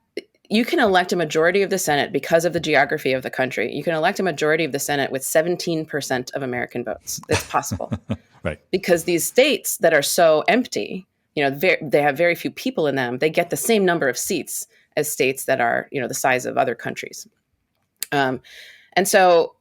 you can elect a majority of the Senate because of the geography of the country. You can elect a majority of the Senate with 17% of American votes. It's possible. Right. Because these states that are so empty, they have very few people in them. They get the same number of seats as states that are, the size of other countries. And so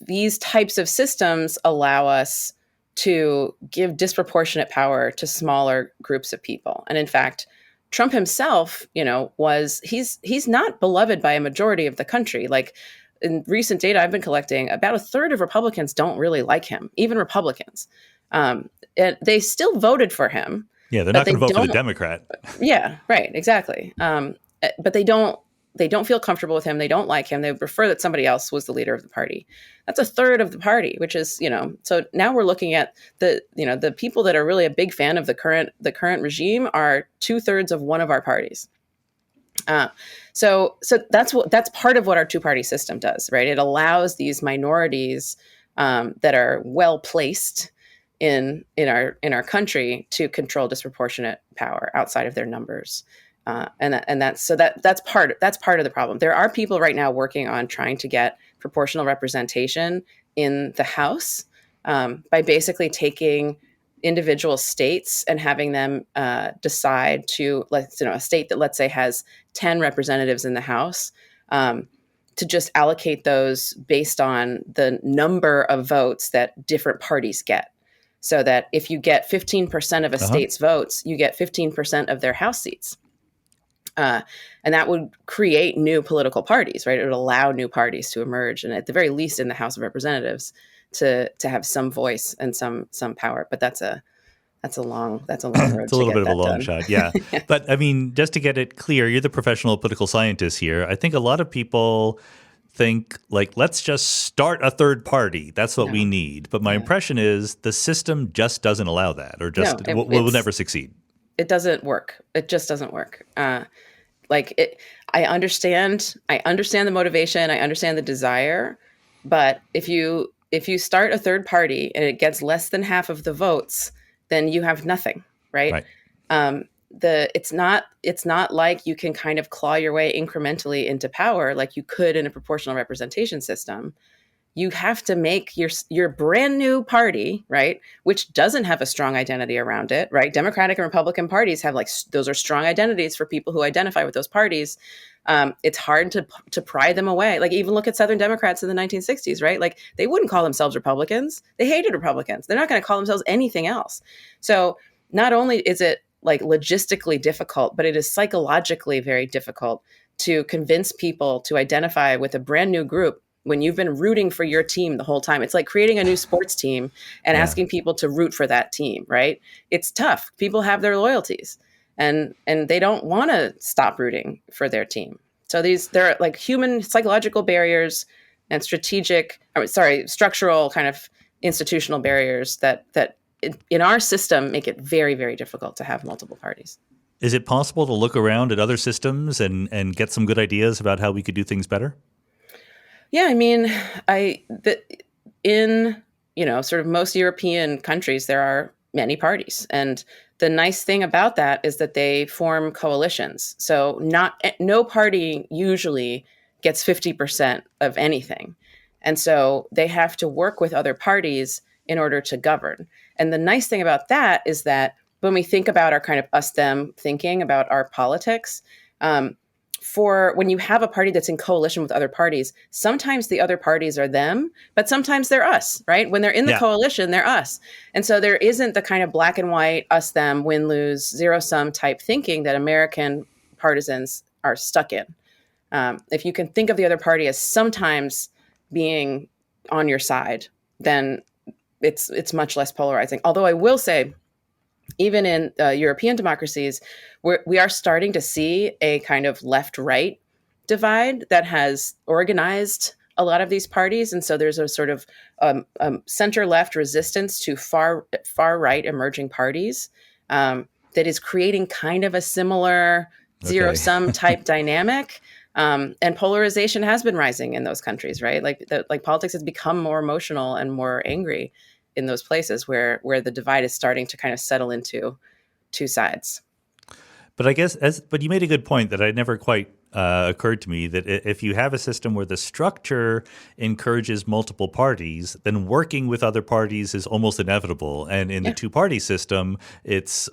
these types of systems allow us to give disproportionate power to smaller groups of people. And in fact, Trump himself, he's not beloved by a majority of the country. Like in recent data I've been collecting, about a third of Republicans don't really like him, even Republicans. And they still voted for him. Yeah, they're not going to vote for the Democrat. Yeah, right, exactly. But they don't feel comfortable with him. They don't like him. They prefer that somebody else was the leader of the party. That's a third of the party, which is, so now we're looking at the people that are really a big fan of the current regime are 2/3 of one of our parties. So that's part of what our two-party system does, right? It allows these minorities that are well placed in our country to control disproportionate power outside of their numbers. That's part of the problem. There are people right now working on trying to get proportional representation in the House by basically taking individual states and having them decide to, a state that, let's say, has 10 representatives in the House, to just allocate those based on the number of votes that different parties get. So that if you get 15% of a state's votes, you get 15% of their House seats. And that would create new political parties, right? It would allow new parties to emerge, and at the very least in the House of Representatives to have some voice and some power. But that's a long road. It's a little bit of a long done. shot, yeah. But I mean, just to get it clear, you're the professional political scientist here. I think a lot of people think let's just start a third party. That's what we need. But my impression is the system just doesn't allow that, or just will never succeed. It doesn't work. It just doesn't work. I understand the motivation. I understand the desire. But if you start a third party and it gets less than half of the votes, then you have nothing, right? It's not like you can kind of claw your way incrementally into power like you could in a proportional representation system. You have to make your brand new party, right, which doesn't have a strong identity around it, right? Democratic and Republican parties have those are strong identities for people who identify with those parties. It's hard to pry them away. Even look at Southern Democrats in the 1960s, right? They wouldn't call themselves Republicans. They hated Republicans. They're not going to call themselves anything else. So not only is it logistically difficult, but it is psychologically very difficult to convince people to identify with a brand new group when you've been rooting for your team the whole time. It's like creating a new sports team and asking people to root for that team, right? It's tough. People have their loyalties and they don't want to stop rooting for their team. So there are human psychological barriers and structural kind of institutional barriers that in our system make it very, very difficult to have multiple parties. Is it possible to look around at other systems and get some good ideas about how we could do things better? Yeah, I mean, in sort of most European countries, there are many parties, and the nice thing about that is that they form coalitions. So no party usually gets 50% of anything, and so they have to work with other parties in order to govern. And the nice thing about that is that when we think about our kind of us-them thinking about our politics, for when you have a party that's in coalition with other parties, sometimes the other parties are them, but sometimes they're us, right? When they're in the coalition, they're us. And so there isn't the kind of black and white, us, them, win, lose, zero-sum type thinking that American partisans are stuck in. If you can think of the other party as sometimes being on your side, then it's much less polarizing. Although I will say, even in European democracies, we are starting to see a kind of left-right divide that has organized a lot of these parties. And so there's a sort of center-left resistance to far-right emerging parties that is creating kind of a similar zero-sum type dynamic. And polarization has been rising in those countries, right? Like politics has become more emotional and more angry in those places where the divide is starting to kind of settle into two sides. But I guess, but you made a good point that I never quite occurred to me, that if you have a system where the structure encourages multiple parties, then working with other parties is almost inevitable. And in the two-party system, it's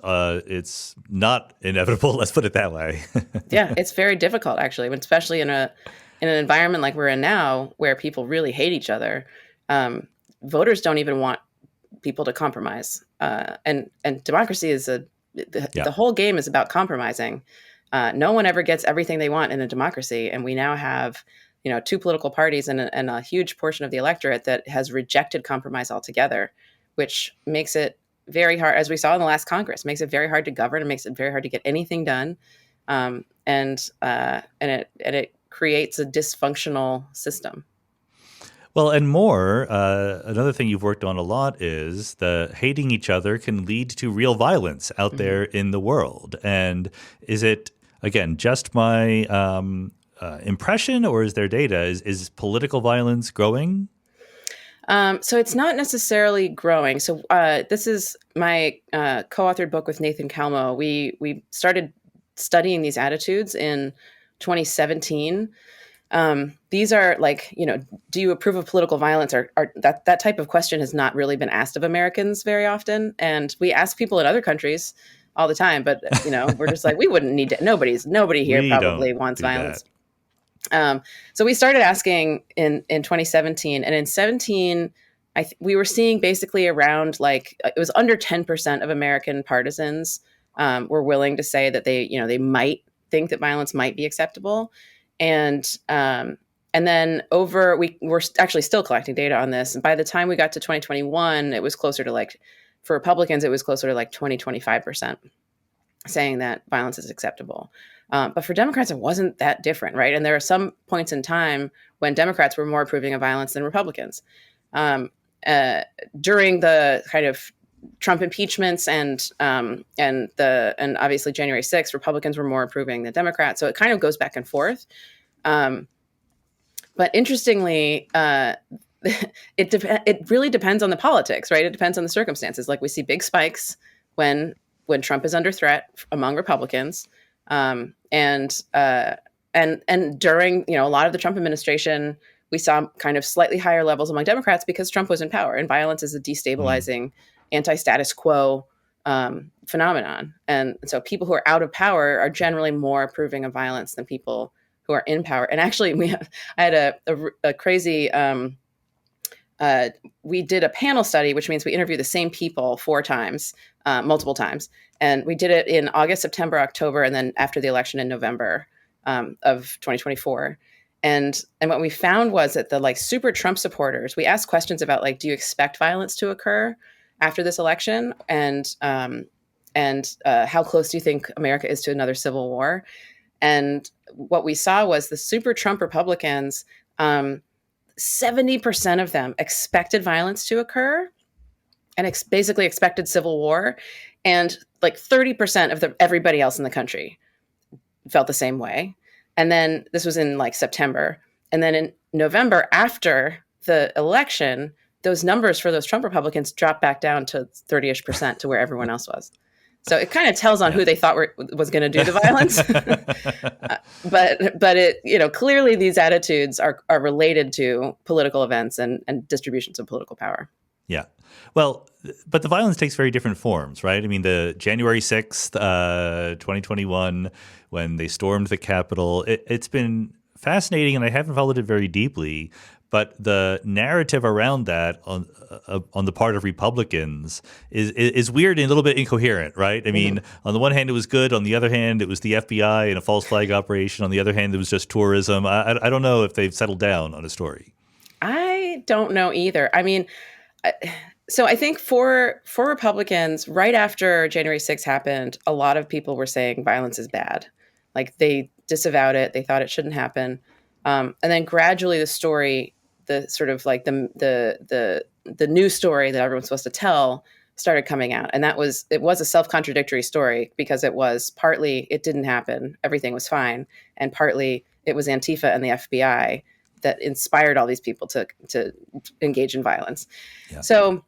not inevitable. Let's put it that way. Yeah, it's very difficult, actually, especially in an environment like we're in now, where people really hate each other. Voters don't even want people to compromise, and democracy is the whole game is about compromising. No one ever gets everything they want in a democracy, and we now have, two political parties and a huge portion of the electorate that has rejected compromise altogether, which makes it very hard, as we saw in the last Congress, makes it very hard to govern and makes it very hard to get anything done, and it creates a dysfunctional system. Well, and more, another thing you've worked on a lot is the hating each other can lead to real violence out there in the world. And is it, again, just my impression, or is there data? Is political violence growing? So it's not necessarily growing. So this is my co-authored book with Nathan Kalmoe. We started studying these attitudes in 2017. These are like, do you approve of political violence? Or that type of question has not really been asked of Americans very often. And we ask people in other countries all the time, but we're just like, we wouldn't need to. Nobody here probably wants violence. So we started asking in 2017, and in 17, we were seeing basically around it was under 10% of American partisans were willing to say that they might think that violence might be acceptable. And then we're actually still collecting data on this. And by the time we got to 2021, it was closer to for Republicans, it was closer to 25% saying that violence is acceptable. But for Democrats, it wasn't that different, right? And there are some points in time when Democrats were more approving of violence than Republicans. During the kind of Trump impeachments and obviously January 6th, Republicans were more approving than Democrats. So it kind of goes back and forth. But interestingly, it really depends on the politics, right? It depends on the circumstances. Like we see big spikes when Trump is under threat among Republicans, and during a lot of the Trump administration, we saw kind of slightly higher levels among Democrats because Trump was in power, and violence is a destabilizing anti-status quo phenomenon. And so people who are out of power are generally more approving of violence than people who are in power. And actually, I had a crazy. We did a panel study, which means we interviewed the same people 4 times, multiple times, and we did it in August, September, October, and then after the election in November of 2024. And what we found was that the super Trump supporters, we asked questions about do you expect violence to occur after this election, and how close do you think America is to another civil war? And what we saw was the super Trump Republicans, 70% of them expected violence to occur and basically expected civil war. And 30% of everybody else in the country felt the same way. And then this was in September. And then in November, after the election, those numbers for those Trump Republicans dropped back down to 30-ish% to where everyone else was. So it kind of tells on who they thought was going to do the violence. But it, clearly these attitudes are related to political events and distributions of political power. Yeah. Well, but the violence takes very different forms, right? I mean, the January 6th, 2021, when they stormed the Capitol, it's been fascinating, and I haven't followed it very deeply. But the narrative around that on the part of Republicans is weird and a little bit incoherent, right? I mean, on the one hand, it was good. On the other hand, it was the FBI and a false flag operation. On the other hand, it was just tourism. I don't know if they've settled down on a story. I don't know either. I mean, so I think for Republicans, right after January 6th happened, a lot of people were saying violence is bad. They disavowed it. They thought it shouldn't happen. And then gradually the story, the sort of the news story that everyone's supposed to tell started coming out. And it was a self-contradictory story, because it was partly it didn't happen, everything was fine, and partly it was Antifa and the FBI that inspired all these people to engage in violence. Yeah. So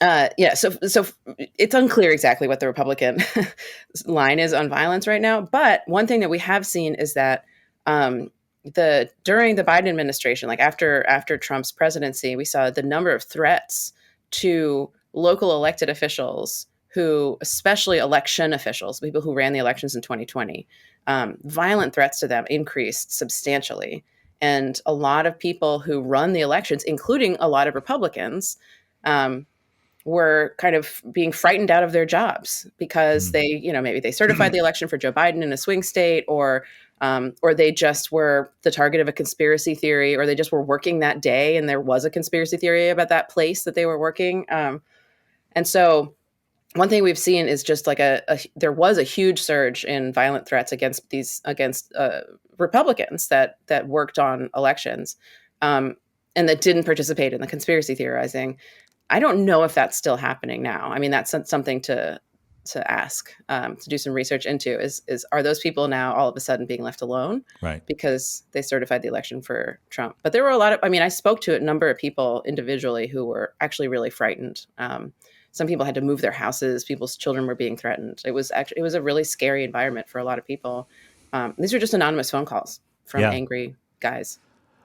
so it's unclear exactly what the Republican line is on violence right now. But one thing that we have seen is that during the Biden administration, like after Trump's presidency, we saw the number of threats to local elected officials, who, especially election officials, people who ran the elections in 2020, violent threats to them increased substantially. And a lot of people who run the elections, including a lot of Republicans, were kind of being frightened out of their jobs because they, maybe they certified the election for Joe Biden in a swing state, or they just were the target of a conspiracy theory, or they just were working that day and there was a conspiracy theory about that place that they were working. And so one thing we've seen is just like there was a huge surge in violent threats against Republicans that worked on elections, and that didn't participate in the conspiracy theorizing. I don't know if that's still happening now. I mean, that's something to ask, to do some research into. Is are those people now all of a sudden being left alone, right, because they certified the election for Trump? But there were a lot of. I mean, I spoke to a number of people individually who were actually really frightened. Some people had to move their houses. People's children were being threatened. It was a really scary environment for a lot of people. These were just anonymous phone calls from angry guys.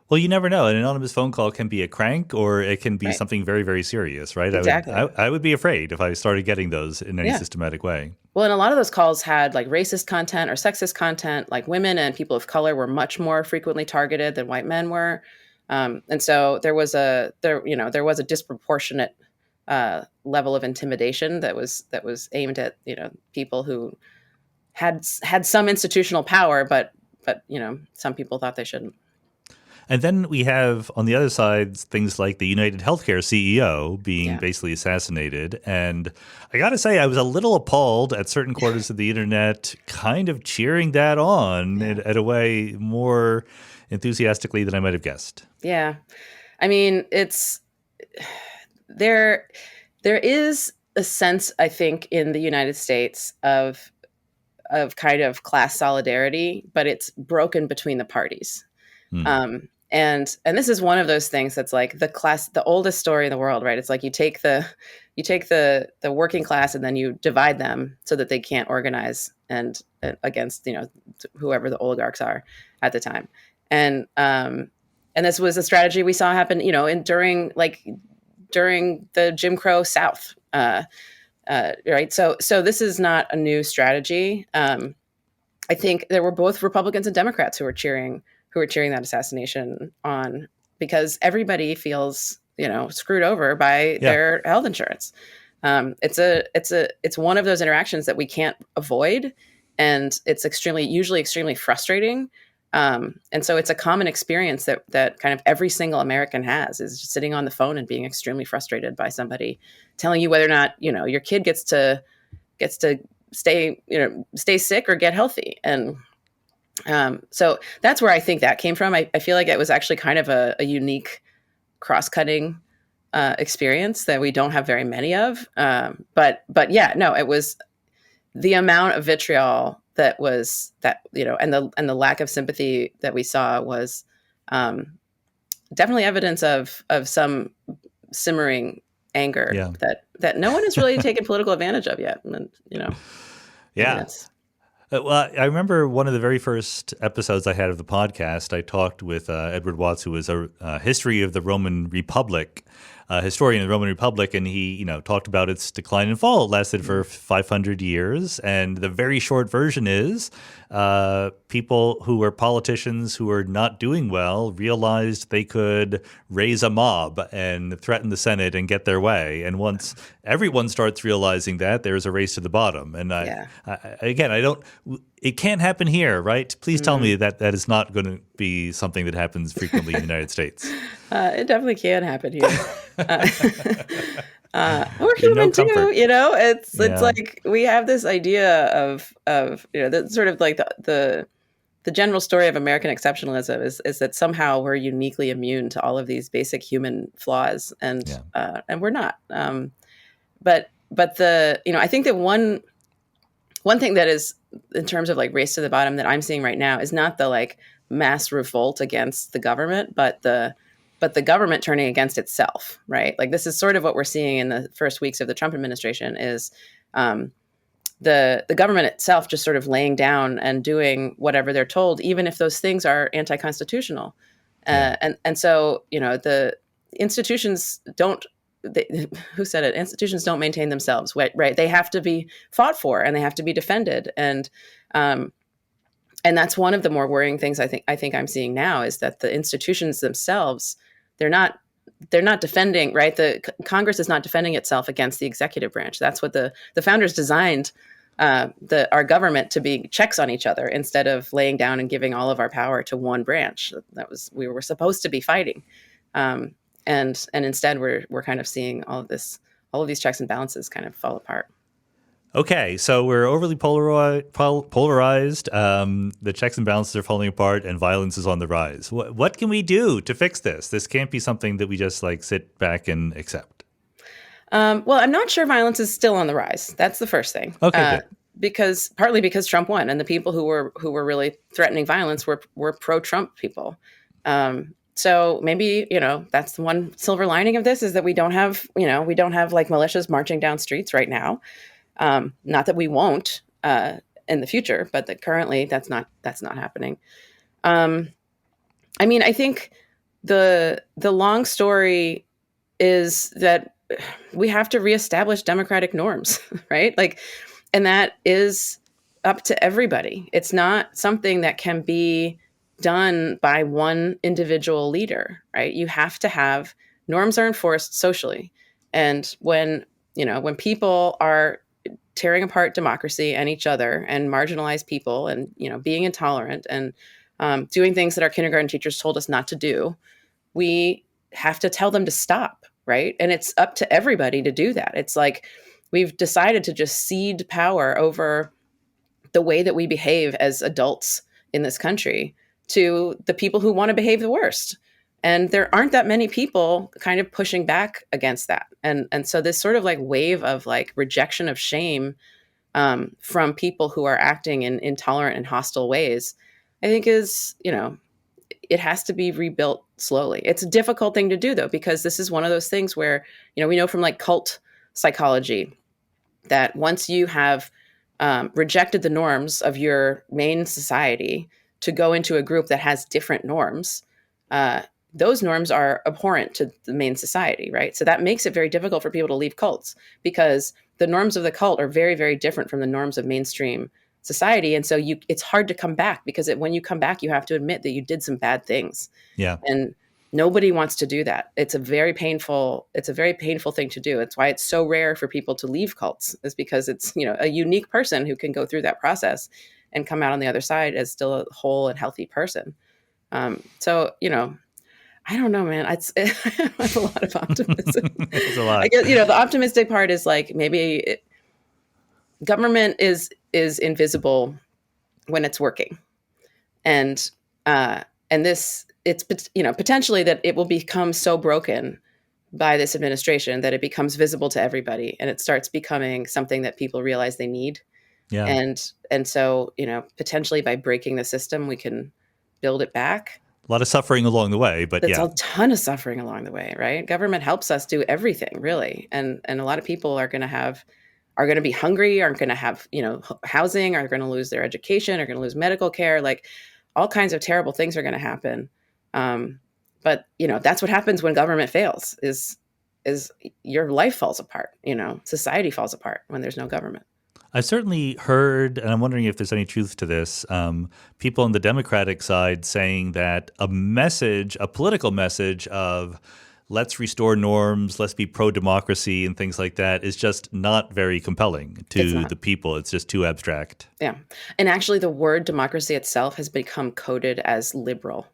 Well, you never know. An anonymous phone call can be a crank, or it can be Right. something very, very serious, right? Exactly. I would be afraid if I started getting those in any systematic way. Well, and a lot of those calls had like racist content or sexist content. Like women and people of color were much more frequently targeted than white men were, and so there was a disproportionate level of intimidation that was aimed at people who had some institutional power, but some people thought they shouldn't. And then we have on the other side things like the United Healthcare CEO being basically assassinated. And I got to say, I was a little appalled at certain quarters of the internet kind of cheering that on at a way more enthusiastically than I might have guessed. Yeah. I mean, there is a sense, I think, in the United States of kind of class solidarity, but it's broken between the parties. And this is one of those things that's like the oldest story in the world, right? It's like you take the working class and then you divide them so that they can't organize and against whoever the oligarchs are at the time. And this was a strategy we saw happen, during the Jim Crow South, right? So this is not a new strategy. I think there were both Republicans and Democrats who were cheering that assassination on, because everybody feels, screwed over by their health insurance. It's one of those interactions that we can't avoid, and it's usually extremely frustrating. And so it's a common experience that kind of every single American has, is just sitting on the phone and being extremely frustrated by somebody telling you whether or not, your kid gets to stay sick or get healthy. And so that's where I think that came from. I feel like it was actually kind of a unique cross-cutting experience that we don't have very many of. But yeah, no, it was the amount of vitriol and the lack of sympathy that we saw was definitely evidence of some simmering anger that no one has really taken political advantage of yet. And, yeah. Well, I remember one of the very first episodes I had of the podcast, I talked with Edward Watts, who was a history of the Roman Republic, historian of the Roman Republic, and he, talked about its decline and fall. It lasted for 500 years, and the very short version is people who were politicians who were not doing well realized they could raise a mob and threaten the Senate and get their way. And once everyone starts realizing that, there's a race to the bottom. And it can't happen here, right? Please tell me that is not going to be something that happens frequently in the United States. It definitely can happen here. We're human too, It's like we have this idea of that sort of like the general story of American exceptionalism is that somehow we're uniquely immune to all of these basic human flaws, and we're not. But I think that one thing that is, in terms of like race to the bottom, that I'm seeing right now is not the like mass revolt against the government, but the government turning against itself, right? Like this is sort of what we're seeing in the first weeks of the Trump administration is the government itself just sort of laying down and doing whatever they're told, even if those things are anti-constitutional. And so, the institutions don't, who said it? Institutions don't maintain themselves, right? They have to be fought for and they have to be defended. And that's one of the more worrying things I think I'm seeing now is that the institutions themselves, they're not defending, right? The Congress is not defending itself against the executive branch. That's what the founders designed our government to be checks on each other instead of laying down and giving all of our power to one branch. We were supposed to be fighting, and instead we're kind of seeing all of these checks and balances kind of fall apart. Okay, so we're overly polarized. The checks and balances are falling apart, and violence is on the rise. What can we do to fix this? This can't be something that we just sit back and accept. Well, I'm not sure violence is still on the rise. That's the first thing. Okay, partly because Trump won, and the people who were really threatening violence were pro-Trump people. So maybe that's the one silver lining of this is that we don't have militias marching down streets right now. Not that we won't in the future, but that currently that's not happening. I think the long story is that we have to reestablish democratic norms, right? And that is up to everybody. It's not something that can be done by one individual leader, right? You have to have norms are enforced socially. And when people are tearing apart democracy and each other and marginalized people and, being intolerant and doing things that our kindergarten teachers told us not to do, we have to tell them to stop, right? And it's up to everybody to do that. It's like we've decided to just cede power over the way that we behave as adults in this country to the people who want to behave the worst. And there aren't that many people kind of pushing back against that. And so this sort of wave of rejection of shame from people who are acting in intolerant and hostile ways, I think is, it has to be rebuilt slowly. It's a difficult thing to do, though, because this is one of those things where, we know from cult psychology that once you have rejected the norms of your main society to go into a group that has different norms, those norms are abhorrent to the main society, right? So that makes it very difficult for people to leave cults because the norms of the cult are very, very different from the norms of mainstream society. And so it's hard to come back because when you come back, you have to admit that you did some bad things. Yeah. And nobody wants to do that. It's a very painful thing to do. It's why it's so rare for people to leave cults, is because it's, a unique person who can go through that process and come out on the other side as still a whole and healthy person. So, I don't know, man. I have a lot of optimism. It's a lot. I guess, the optimistic part is government is invisible when it's working. And this, it's, potentially that it will become so broken by this administration that it becomes visible to everybody and it starts becoming something that people realize they need. Yeah. And so, potentially by breaking the system, we can build it back. A lot of suffering along the way, but That's a ton of suffering along the way, right? Government helps us do everything, really. And a lot of people are going to be hungry, aren't going to have, housing, are going to lose their education, are going to lose medical care. All kinds of terrible things are going to happen. But, that's what happens when government fails is your life falls apart, society falls apart when there's no government. I've certainly heard, and I'm wondering if there's any truth to this, people on the Democratic side saying that a political message of let's restore norms, let's be pro-democracy and things like that is just not very compelling to the people. It's just too abstract. Yeah. And actually the word democracy itself has become coded as liberal.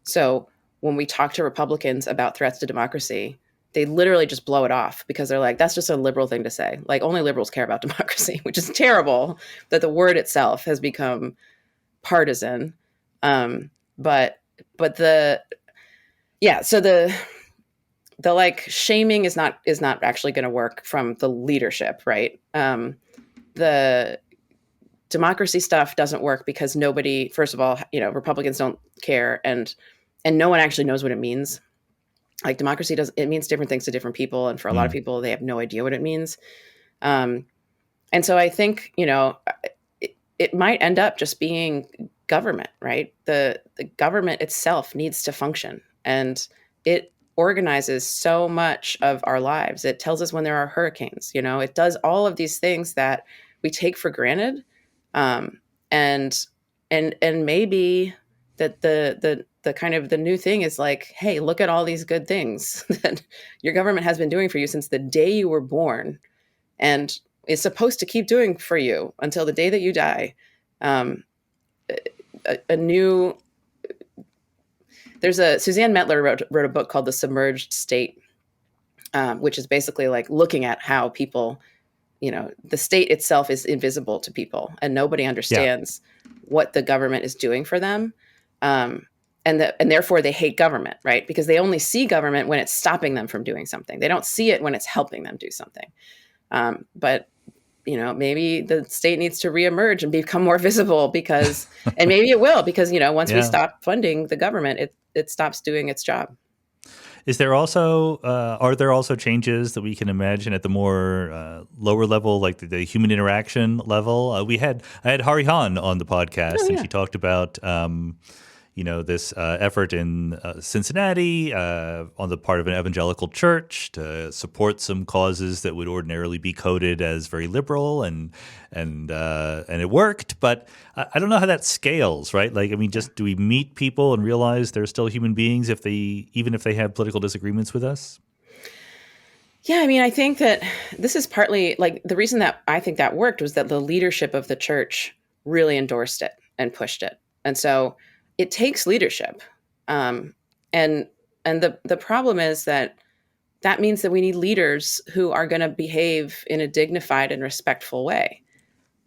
So when we talk to Republicans about threats to democracy, they literally just blow it off because they're like, that's just a liberal thing to say. Only liberals care about democracy, which is terrible that the word itself has become partisan. So the shaming is not actually going to work from the leadership, right? democracy stuff doesn't work because nobody, first of all, Republicans don't care, and no one actually knows what it means. Like democracy it means different things to different people, and for a lot of people, they have no idea what it means. And so I think it might end up just being government, right? The government itself needs to function, and it organizes so much of our lives. It tells us when there are hurricanes. It does all of these things that we take for granted. And maybe that the kind of the new thing is like, hey, look at all these good things that your government has been doing for you since the day you were born, and is supposed to keep doing for you until the day that you die. Suzanne Mettler wrote a book called The Submerged State, which is basically like looking at how people, the state itself is invisible to people, and nobody understands what the government is doing for them. And therefore they hate government, right? Because they only see government when it's stopping them from doing something. They don't see it when it's helping them do something. But maybe the state needs to reemerge and become more visible and maybe it will, because, once we stop funding the government, it stops doing its job. Is there also, are there also changes that we can imagine at the more lower level, like the human interaction level? I had Hari Han on the podcast, and she talked about, this effort in Cincinnati on the part of an evangelical church to support some causes that would ordinarily be coded as very liberal, and it worked. But I don't know how that scales, right? Like, I mean, just do we meet people and realize they're still human beings even if they have political disagreements with us? Yeah, I mean, I think that this is partly like the reason that I think that worked was that the leadership of the church really endorsed it and pushed it, and so it takes leadership. And the problem is that means that we need leaders who are going to behave in a dignified and respectful way.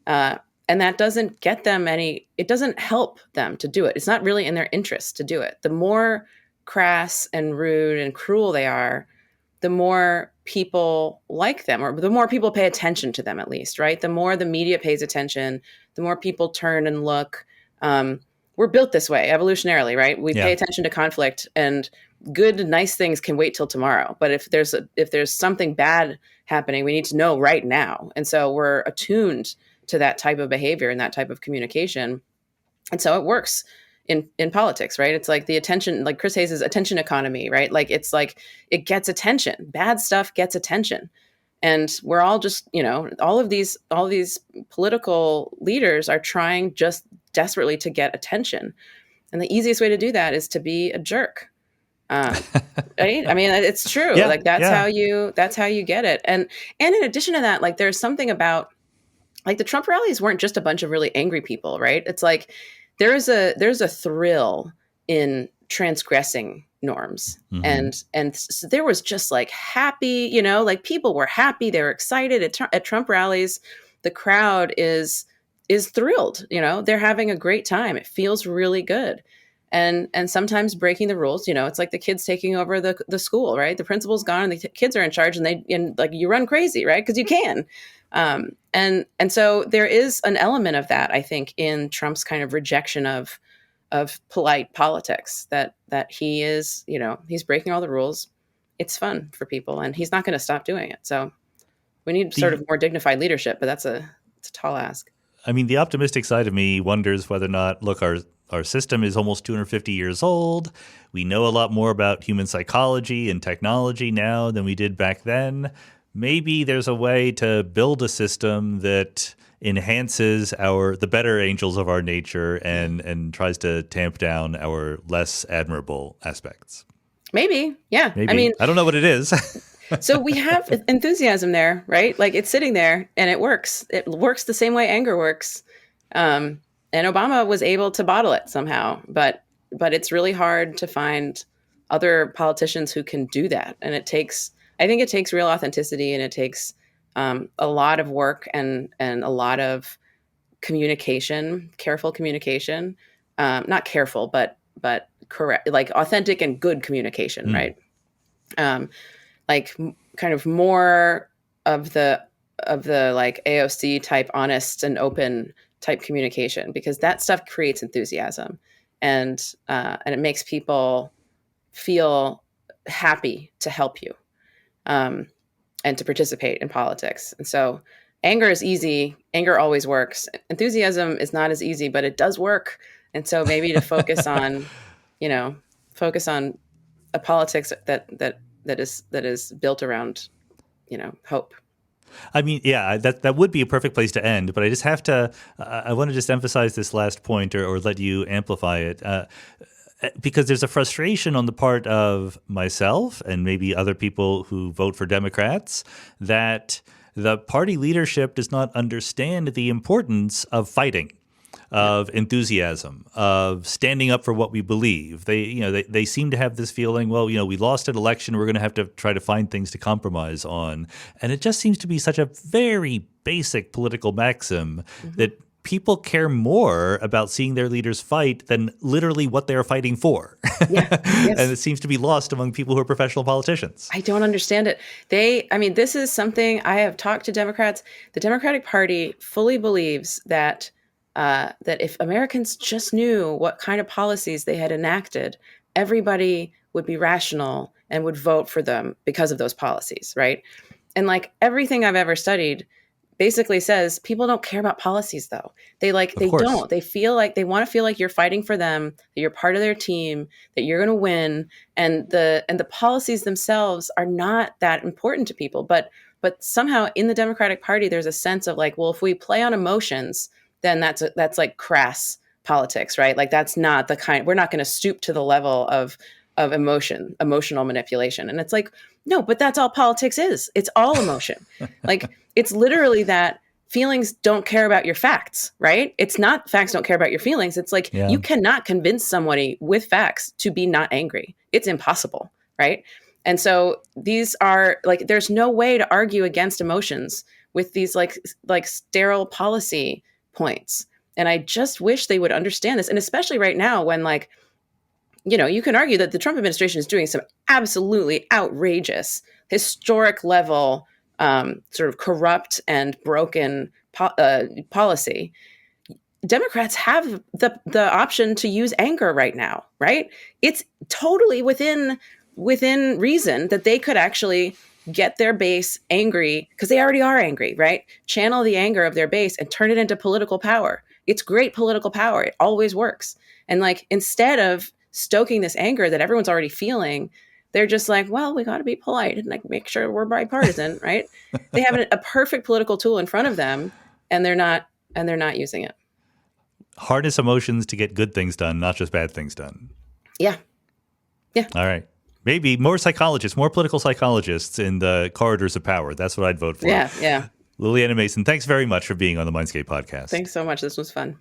And that doesn't get them it doesn't help them to do it. It's not really in their interest to do it. The more crass and rude and cruel they are, the more people like them, or the more people pay attention to them, at least, right? The more the media pays attention, the more people turn and look. We're built this way evolutionarily, right? We pay attention to conflict, and good, nice things can wait till tomorrow. But if there's something bad happening, we need to know right now. And so we're attuned to that type of behavior and that type of communication. And so it works in politics, right? It's like the attention, like Chris Hayes' attention economy, right? Like it's like it gets attention. Bad stuff gets attention. And we're all just, all of these political leaders are trying just desperately to get attention. And the easiest way to do that is to be a jerk. Right? I mean, it's true. That's how you get it. And in addition to that, like there's something about like the Trump rallies weren't just a bunch of really angry people, right? It's like there's a thrill in transgressing norms. Mm-hmm. And so there was just like happy, like people were happy, they were excited at Trump rallies. The crowd is thrilled, they're having a great time. It feels really good. And sometimes breaking the rules, it's like the kids taking over the school, right? The principal's gone and the kids are in charge, and like you run crazy, right? Because you can. And so there is an element of that, I think, in Trump's kind of rejection of polite politics, that he is, he's breaking all the rules. It's fun for people, and he's not going to stop doing it. So we need sort of more dignified leadership, but it's a tall ask. I mean, the optimistic side of me wonders whether or not, look, our system is almost 250 years old. We know a lot more about human psychology and technology now than we did back then. Maybe there's a way to build a system that enhances the better angels of our nature and tries to tamp down our less admirable aspects. Maybe. Yeah. Maybe. I mean, I don't know what it is. So we have enthusiasm there, right? Like it's sitting there and it works. It works the same way anger works. And Obama was able to bottle it somehow, but it's really hard to find other politicians who can do that. And I think it takes real authenticity, and it takes a lot of work and a lot of communication, careful communication, not careful, but correct, like authentic and good communication, right? Like kind of more of the like AOC type honest and open type communication, because that stuff creates enthusiasm, and it makes people feel happy to help you, and to participate in politics. And so anger is easy. Anger always works. Enthusiasm is not as easy, but it does work. And so maybe to focus on, focus on a politics that is built around, hope. I mean, yeah, that would be a perfect place to end. But I just have to, I want to just emphasize this last point, or let you amplify it. Because there's a frustration on the part of myself and maybe other people who vote for Democrats that the party leadership does not understand the importance of fighting, of enthusiasm, of standing up for what we believe. They seem to have this feeling, well, we lost an election, we're going to have to try to find things to compromise on. And it just seems to be such a very basic political maxim that people care more about seeing their leaders fight than literally what they're fighting for. Yeah, yes. And it seems to be lost among people who are professional politicians. I don't understand it. This is something I have talked to Democrats. The Democratic Party fully believes that if Americans just knew what kind of policies they had enacted, everybody would be rational and would vote for them because of those policies, right? And like everything I've ever studied basically says people don't care about policies, though. They don't. They feel like they want to feel like you're fighting for them, that you're part of their team, that you're going to win, and the policies themselves are not that important to people. But somehow in the Democratic Party, there's a sense of like, well, if we play on emotions, then that's like crass politics, right? Like that's not the kind. We're not going to stoop to the level of emotional manipulation. And it's like, no, but that's all politics is. It's all emotion. Like it's literally that feelings don't care about your facts, right? It's not facts don't care about your feelings. It's like you cannot convince somebody with facts to be not angry. It's impossible, right? And so these are like, there's no way to argue against emotions with these like sterile policy points. And I just wish they would understand this. And especially right now when like, you can argue that the Trump administration is doing some absolutely outrageous, historic level, sort of corrupt and broken policy. Democrats have the option to use anger right now, right? It's totally within reason that they could actually get their base angry, because they already are angry, right? Channel the anger of their base and turn it into political power. It's great political power. It always works. And like, instead of stoking this anger that everyone's already feeling, they're just like, well, we got to be polite and like make sure we're bipartisan, right? They have a perfect political tool in front of them, and they're not using it. Harness emotions to get good things done, not just bad things done. Yeah. All right. Maybe more political psychologists in the corridors of power. That's what I'd vote for. Yeah. Lilliana Mason, thanks very much for being on the Mindscape podcast. Thanks so much. This was fun.